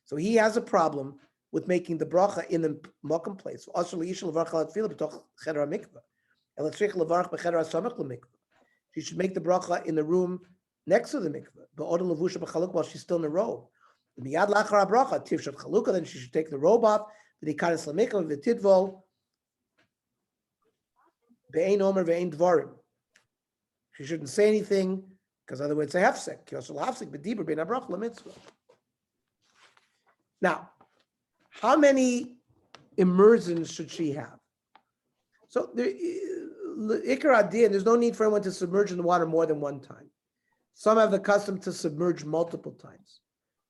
So he has a problem with making the bracha in the mokum place. She should make the bracha in the room next to the mikveh, while she's still in the robe. Then she should take the robe off. Be'ein omer ve'ein dvarim. She shouldn't say anything, because otherwise it's a hefsek. Yosel hefsek b'dibur bein habracha l'mitzvah. Now, how many immersions should she have? So Ikar Adin, there's no need for anyone to submerge in the water more than one time. Some have the custom to submerge multiple times.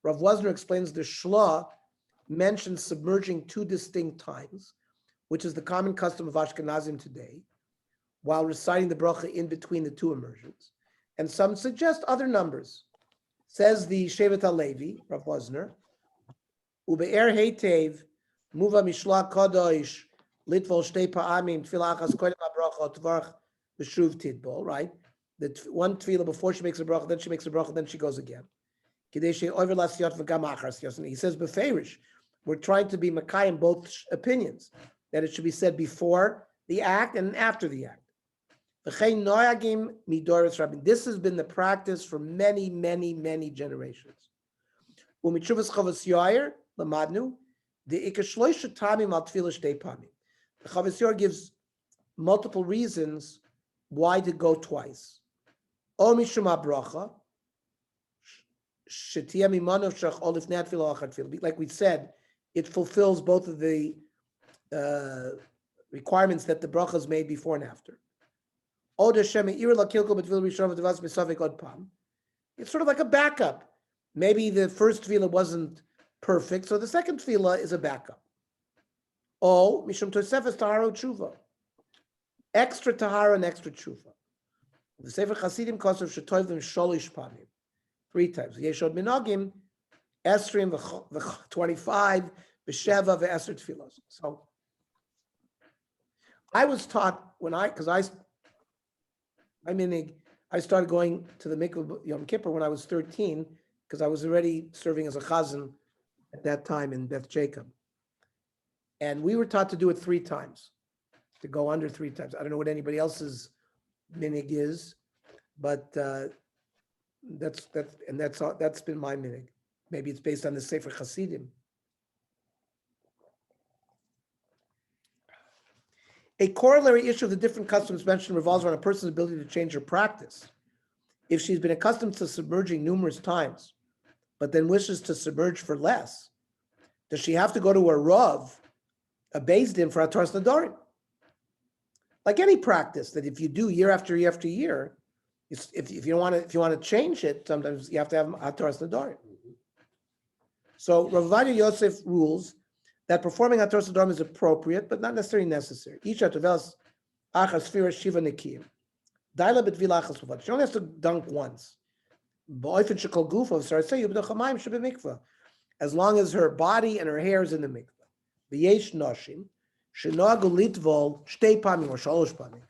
Rav Wosner explains the Shla mentions submerging 2 distinct times, which is the common custom of Ashkenazim today, while reciting the bracha in between the 2 immersions. And some suggest other numbers. Says the Shevet HaLevi, Rav Wosner, Ube'er heitev, muva mishla kadosh, litvol shtei pa'amim, tefillah achas kodem ha'bracha, tvarch b'shuv tidbol, right? One tefillah before she makes a bracha, then she makes a bracha, then she goes again. Kidei she'over lasiyot v'gam achar siyot. And he says, beferish, we're trying to be Makai in both opinions, that it should be said before the act and after the act. This has been the practice for many, many, many generations. The Chavos Yair gives multiple reasons why to go twice. Like we said, it fulfills both of the requirements that the bracha is made before and after. It's sort of like a backup. Maybe the first tefillah wasn't perfect, so the second tefillah is a backup. Oh, mishum tosefes tahara tshuva, extra tahara and extra tshuva. The Sefer Chasidim calls of shetoiv them sholish pamim, 3 times. Yeshod minagim, esrim v'25, v'sheva v'esr tefillos. So I was taught I started going to the mikveh Yom Kippur when I was 13, because I was already serving as a chazan at that time in Beth Jacob. And we were taught to do it 3 times, to go under 3 times. I don't know what anybody else's minig is, but that's been my minig. Maybe it's based on the Sefer Chasidim. A corollary issue of the different customs mentioned revolves around a person's ability to change her practice. If she's been accustomed to submerging numerous times, but then wishes to submerge for less, does she have to go to a Rav, a Beis Din, for Hataras Nedarim? Like any practice that if you do year after year after year, if you want to change it, sometimes you have to have Hataras Nedarim. So Rav Ovadia Yosef rules that performing Hataras Nedarim is appropriate, but not necessarily necessary. Each atavelas achas sfira shiva nekim. Daila betvila achas uvat. She only has to dunk once. Ba'ofen shekol gufa v'sarasei yubdach should be mikvah, as long as her body and her hair is in the mikvah. V'yesh noshim shenagu litvol shtei pamim or shalosh pamim.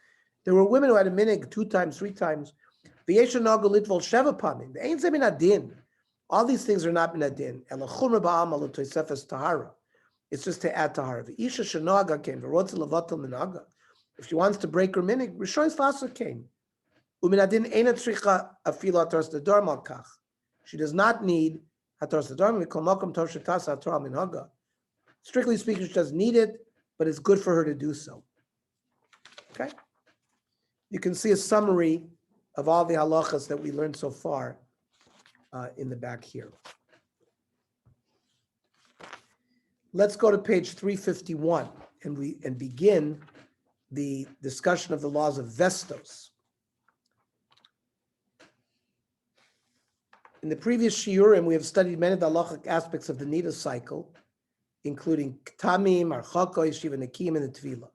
There were women who had a minig 2 times, 3 times. V'yesh shenagu litvol sheva pamim. The ain't ze min adin. All these things are not min adin. Elachum ba'am al toisefes tahara. It's just to add tahara. Isha shenaga came. V'rotze levatel minaga. If she wants to break her minig, rishoyis lasa came. Uminadin eina tzricha afilo hataras nedarim al kach. She does not need hataras nedarim. Mikol makom tov shetas hatorah minhaga. Strictly speaking, she doesn't need it, but it's good for her to do so. Okay. You can see a summary of all the halachas that we learned so far in the back here. Let's go to page 351 and begin the discussion of the laws of vestos. In the previous shiurim, we have studied many of the halachic aspects of the nida cycle, including ktamim, archako, yeshiva, nekim, and the tefillah.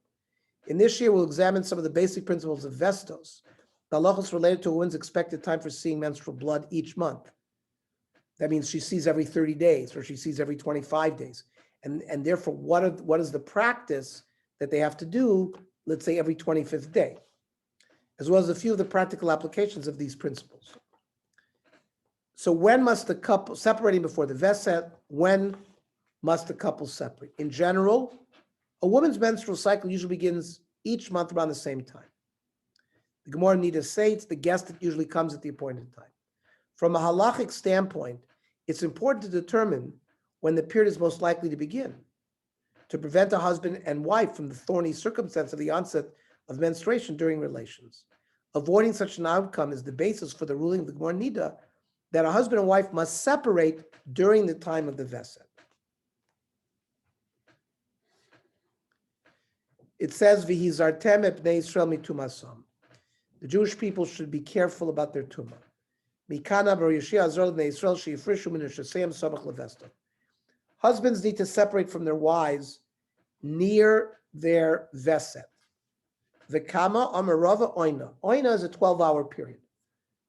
In this year, we'll examine some of the basic principles of vestos, the halachos related to a woman's expected time for seeing menstrual blood each month. That means she sees every 30 days, or she sees every 25 days. And therefore, what is the practice that they have to do, let's say every 25th day, as well as a few of the practical applications of these principles. So when must the couple, separating before the veset, when must the couple separate? In general, a woman's menstrual cycle usually begins each month around the same time. The Gemara Nida states the guest that usually comes at the appointed time. From a halachic standpoint, it's important to determine when the period is most likely to begin, to prevent a husband and wife from the thorny circumstance of the onset of menstruation during relations. Avoiding such an outcome is the basis for the ruling of the Gemara Nida that a husband and wife must separate during the time of the Vesed. It says, "V'hizartem epnei Yisrael mitumasam." The Jewish people should be careful about their tumah. Mikana bar Yeshia azor l'bnei Yisrael sheyifrishu min neshaseim samach levesta. Husbands need to separate from their wives near their veset. V'kama amarava oina. Oina is a 12-hour period.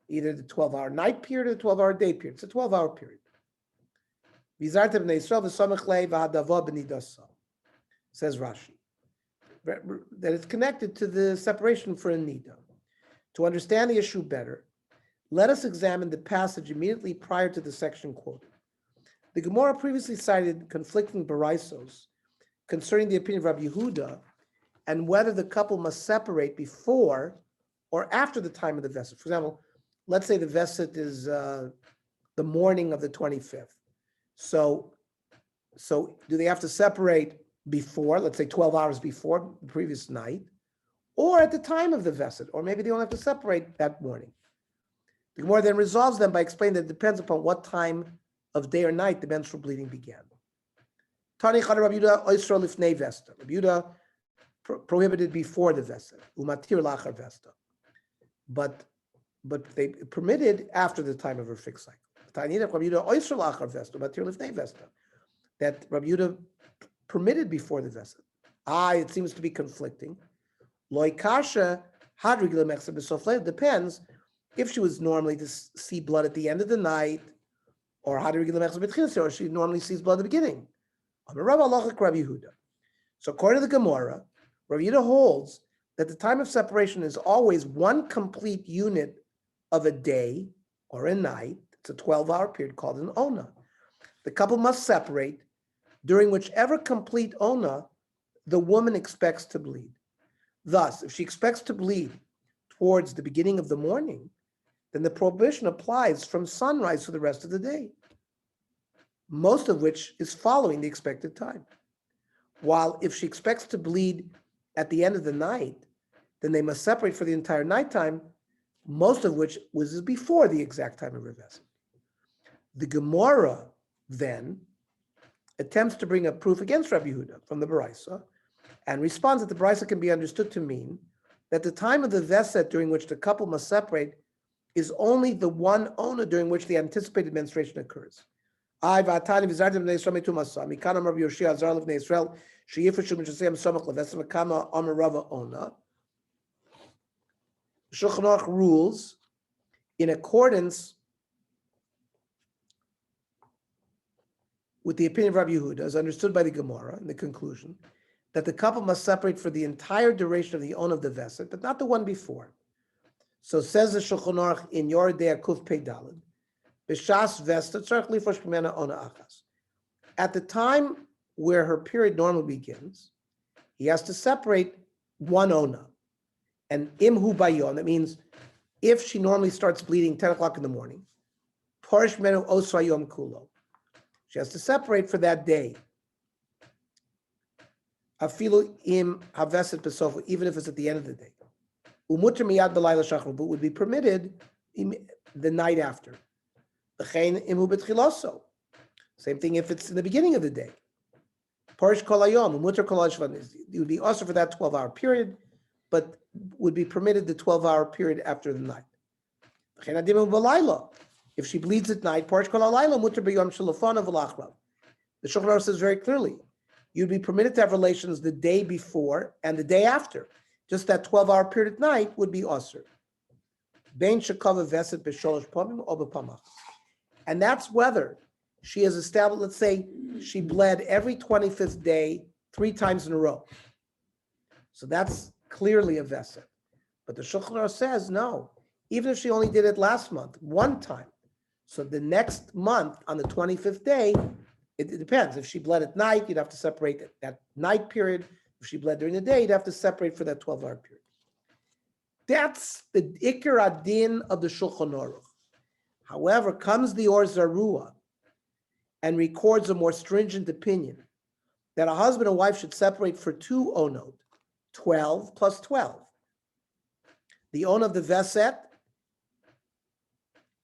Either the 12-hour night period or the 12-hour day period. It's a 12-hour period. V'zartem bnei Yisrael v'samach lei v'hadava b'nidasa. Says Rashi. That it's connected to the separation for a nida. To understand the issue better, let us examine the passage immediately prior to the section quoted. The Gemara previously cited conflicting baraisos concerning the opinion of Rabbi Yehuda and whether the couple must separate before or after the time of the Veset. For example, let's say the Veset is the morning of the 25th. So do they have to separate before, let's say 12 hours before the previous night, or at the time of the Veset, or maybe they don't have to separate that morning? The Gemara then resolves them by explaining that it depends upon what time of day or night the menstrual bleeding began. Tani Chana Rabbi Yehuda Oisro Lifnei Vesta. Rabbi Yehuda prohibited before the Veset, Umatir Lachar Vesta. But they permitted after the time of her fixed cycle. Tani Rabbi Yehuda Oisro Lachar Vesta, Umatir Lifnei Vesta. That Rabbi Yehuda permitted before the Veset. It seems to be conflicting. Loi kasha hadrig lemechsa b'sofle. Depends if she was normally to see blood at the end of the night, or hadrig lemechsa b'tchilas, or she normally sees blood at the beginning. Rabbi Yehuda. So according to the Gemara, Rabbi Yehuda holds that the time of separation is always one complete unit of a day or a night. It's a 12-hour period called an ona. The couple must separate during whichever complete ona the woman expects to bleed. Thus, if she expects to bleed towards the beginning of the morning, then the prohibition applies from sunrise for the rest of the day, most of which is following the expected time. While if she expects to bleed at the end of the night, then they must separate for the entire nighttime, most of which was before the exact time of her Veset. The Gemara then attempts to bring a proof against Rabbi Yehuda from the Baraisa and responds that the Baraisa can be understood to mean that the time of the Veset during which the couple must separate is only the one ona during which the anticipated menstruation occurs. Shulchan Aruch rules in accordance with the opinion of Rabbi Yehuda, as understood by the Gemara in the conclusion, that the couple must separate for the entire duration of the on of the Veset, but not the one before. So says the Shulchan Aruch in Yoredei Kuf Pei Daled, B'shas Vesta tzarich lifrosh mimena ona achas. At the time where her period normally begins, he has to separate one ona. And imhu bayon, that means if she normally starts bleeding 10 o'clock in the morning, parish menu osa yom kulo. She has to separate for that day. Afilu im haveset besofu, even if it's at the end of the day. Umuter miyad b'layla shachar, but would be permitted the night after. L'chein imhu betchiloso. Same thing if it's in the beginning of the day. Parish kol hayom, umuter kol hashvan. It would be also for that 12-hour period, but would be permitted the 12-hour period after the night. L'chein adimu b'layla. If she bleeds at night, parish kol halayla muter b'yom shelafana v'lachrav. The Shulchan Aruch says very clearly, you'd be permitted to have relations the day before and the day after. Just that 12-hour period at night would be osir. Bein shekava veset b'sholosh pamim o b'pamach. And that's whether she has established, let's say she bled every 25th day 3 times in a row. So that's clearly a veset. But the Shulchan Aruch says no. Even if she only did it last month, one time. So the next month on the 25th day, it depends. If she bled at night, you'd have to separate that night period. If she bled during the day, you'd have to separate for that 12-hour period. That's the Ikar Adin of the Shulchan Aruch. However, comes the Or Zarua and records a more stringent opinion that a husband and wife should separate for 2 onot, 12 plus 12. the own of the Veset,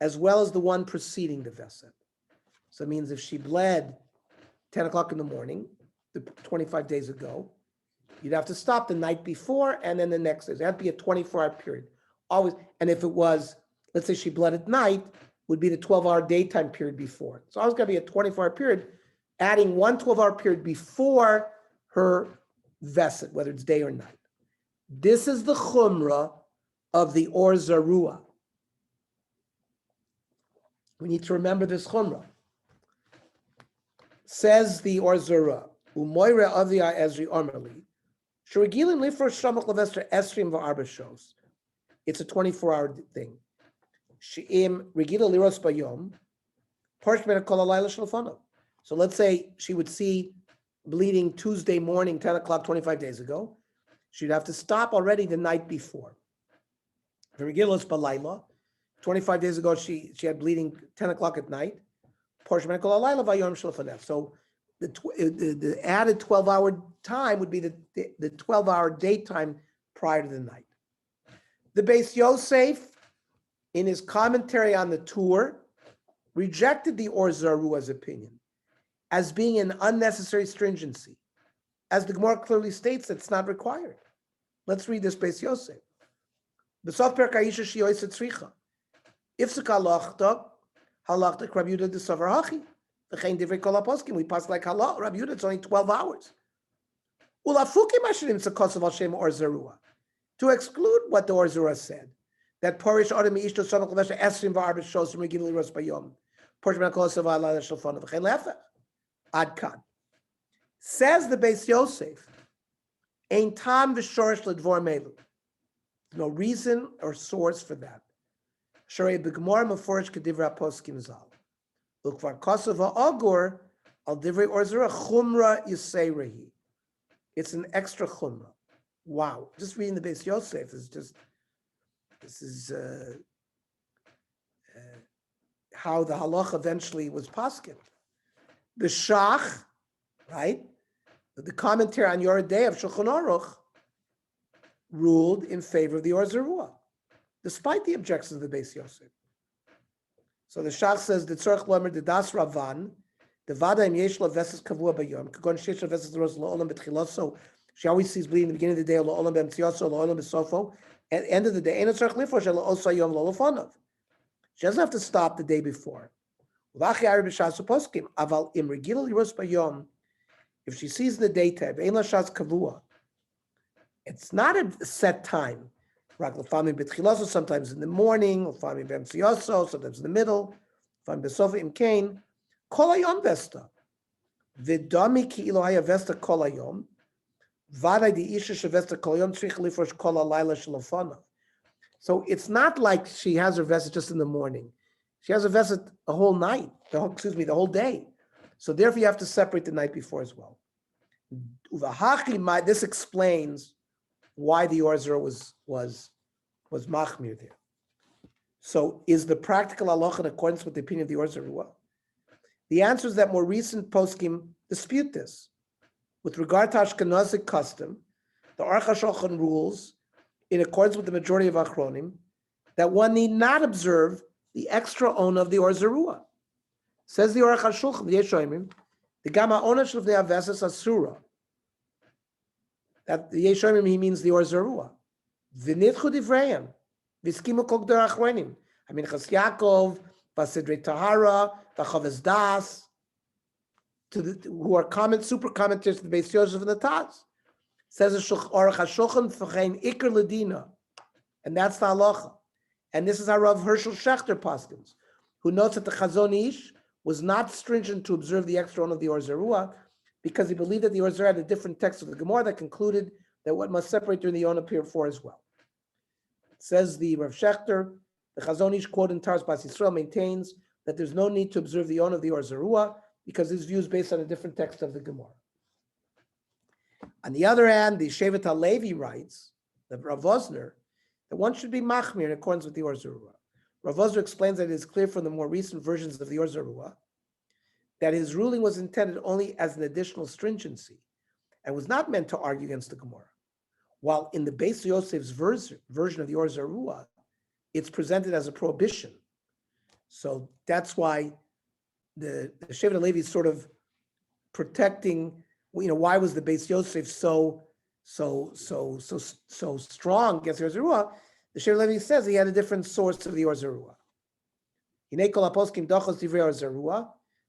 as well as the one preceding the Veset. So it means if she bled 10 o'clock in the morning, 25 days ago, you'd have to stop the night before and then the next day. It had to be a 24-hour period. Always. And if it was, let's say she bled at night, would be the 12-hour daytime period before. So always got to be a 24-hour period, adding one 12-hour period before her Veset, whether it's day or night. This is the chumrah of the Or Zarua. We need to remember this chumrah. Says the Or Zarua, Umoyre Avia Ezri Omerli, Shurigilin Lifro Shamach Levester Esrim Va'arba shows. It's a 24-hour thing. She'im Regila Liros Bayom, Parshmena Kol Alayla Shalfano. So let's say she would see bleeding Tuesday morning, 10 o'clock, 25 days ago. She'd have to stop already the night before. Regilos Balayla, 25 days ago, she had bleeding 10 o'clock at night. Parshmena Kol Alayla Vayom Shalfanef. So the added 12-hour time would be the 12-hour daytime prior to the night. The Beis Yosef, in his commentary on the tour, rejected the Or Zarua's opinion as being an unnecessary stringency, as the Gemara clearly states that it's not required. Let's read this Beis Yosef. B'sof perek ha'isha she'yoyset tzricha. Ifsek halachta Rabbi Yehuda d'savar hachi. V'chein divrei kol haposkim. We pass like halach. Rabbi Yehuda, it's only 12 hours. Ulafukim asherim tzakosov al shem Or Zarua. To exclude what the Or Zarua said, that Porish Adam Ishto Samach Levesha Esrim Va'arba shows from Regil Liros Bayom. Porish Menakol Savah Lala Shalfon V'chein Lefech. Adkan. Says the Beis Yosef, Ein Tam V'shorish L'dvor Melu. No reason or source for that. Sharei B'Gemor Meforish Kedivra Poskim Zal. Ukvar Kosovo Ogor Al Divrei Or Zarua Chumra Yiseirehi. It's an extra chumra. Wow. Just reading the Beis Yosef is just, this is how the halacha eventually was poskin. The Shach, right? The commentary on Yoreh De'ah of Shulchan Aruch ruled in favor of the Or Zarua, despite the objections of the Beis Yosef. So the Shach says, the Tzorch Lomer, the Das Ravan, the Vada im Yesh Lo Veses Kavua Bayom, Kagon Shesh Lo Veses L'Ros Lo'olam B'tchiloso. She always sees bleeding in the beginning of the day, Lo'olam B'mtziyoso, Lo'olam B'sofo. At the end of the day, Ein Tzorch Lifro Shel Oso Yom Lo Lofonov. She doesn't have to stop the day before. If she sees in the daytime, it's not a set time. Sometimes in the morning, sometimes in the middle. So it's not like she has her vesset just in the morning. She has a vesset the whole night, the whole day. So therefore you have to separate the night before as well. This explains why the Or Zarua was machmir there. So is the practical halacha in accordance with the opinion of the Or Zarua? The answer is that more recent poskim dispute this. With regard to Ashkenazic custom, the Aruch HaShulchan rules, in accordance with the majority of Achronim, that one need not observe the extra ona of the Or Zarua. Says the Aruch HaShulchan, the Yeshoimim, the Gama ona shel v'nei Aveses Asura. That the Yeshoimim, he means the Or Zarua. V'nitchu divrayim, v'skimu kol gdor Achronim. Chas Yaakov, v'Sidrei Tahara, v'Chaves Das, who are super commentators to the Beis Yosef and the Taz. Says the Aruch HaShulchan v'chein ikar ledina, and that's the halacha. And this is how Rav Hershel Shechter paskins, who notes that the Chazon Ish was not stringent to observe the extra ona of the Or Zarua because he believed that the Or Zarua had a different text of the Gemara that concluded that what must separate during the ona appear for as well. Says the Rav Shechter, the Chazon Ish quote in Taras Bas Yisrael maintains that there's no need to observe the ona of the Or Zarua because his view is based on a different text of the Gemara. On the other hand, the Shevet HaLevi writes, the Rav Vosner, that one should be machmir in accordance with the Or Zarua. Rav Vosner explains that it is clear from the more recent versions of the Or Zarua that his ruling was intended only as an additional stringency and was not meant to argue against the Gemara. while in the Beis Yosef's version of the Or Zarua, it's presented as a prohibition. So that's why the Shevet HaLevi is sort of protecting, why was the Beis Yosef so strong against the Or Zarua? The Shevet HaLevi says he had a different source of the Or Zarua. Hinei kol haposkim dochos divrei Or Zarua,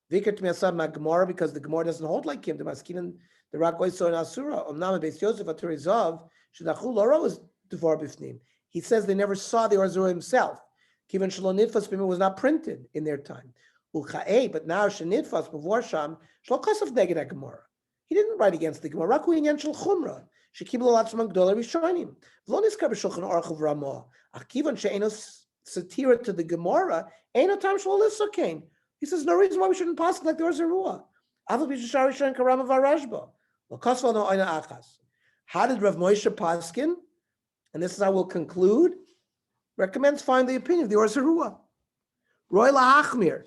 vikert mi'asam ma'gemara, because the Gemara doesn't hold like him. The maskinan, the rak oiso and asura. Omnam Beis Yosef aturizav shedachul loro is devar bifnim. He says they never saw the Or Zarua himself. Kivan shelo nitfas b'mim was not printed in their time. Ulcha'ei, but now shenitfas b'vor sham shlo kosov neged Gemara. He didn't write against the Gemara. Raku inyan shel chumra. Shekiblu latzman gdola rishonim. V'lo niskar b'shulchan aruch of Ramah. Ach kivan she'eno satira to the Gemara, eino tam shlo lisokein. He says no reason why we shouldn't pass like the Or Zarua. Aval b'shashar rishon karama v'arashba. Lo kosval no oina achas. How did Rav Moshe paskin? And this is how we'll conclude. Recommends find the opinion of the Or Zarua. Roy lahachmir.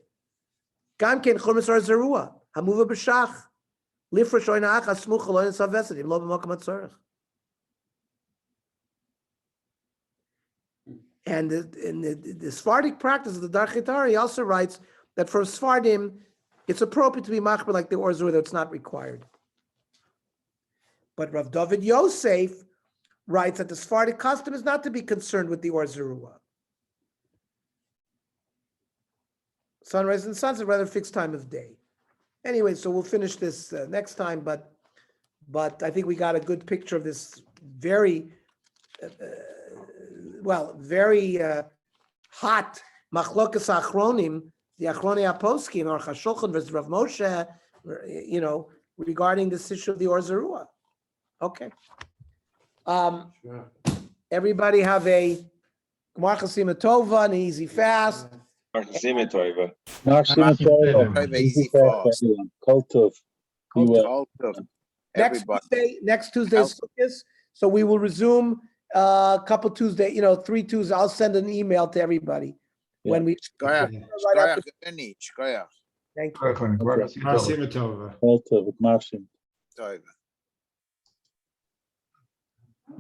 Gam ken chumas Or Zarua. Hamuva b'shach. Lifresh oina achas smucha lo nisav vesed. Im lo b'mokam hatzorech. And the Sephardic practice of the Darchitari, he also writes that for Sephardim, it's appropriate to be machmer like the Or Zarua, though it's not required. But Rav David Yosef writes that the Sephardic custom is not to be concerned with the Or Zarua. Sunrise and sunset, rather fixed time of day. Anyway, so we'll finish this next time, but I think we got a good picture of this very hot machlokas achronim, the achroni aposkim, or Chashulchan versus Rav Moshe, regarding this issue of the Or Zarua. Okay. Sure. Everybody have a Gemar Chasima Tova, an easy fast. Toive, Toive. easy fast. Kol tov. Be well. All of Next everybody. Tuesday is Sukkot, so we will resume a couple Tuesday, 3 Tuesdays. I'll send an email to everybody when we. Shkoyach, Right after- shkoyach, Benny, shkoyach. Thank you. Marsim Tova. Kol tov, with Marsim. Toive.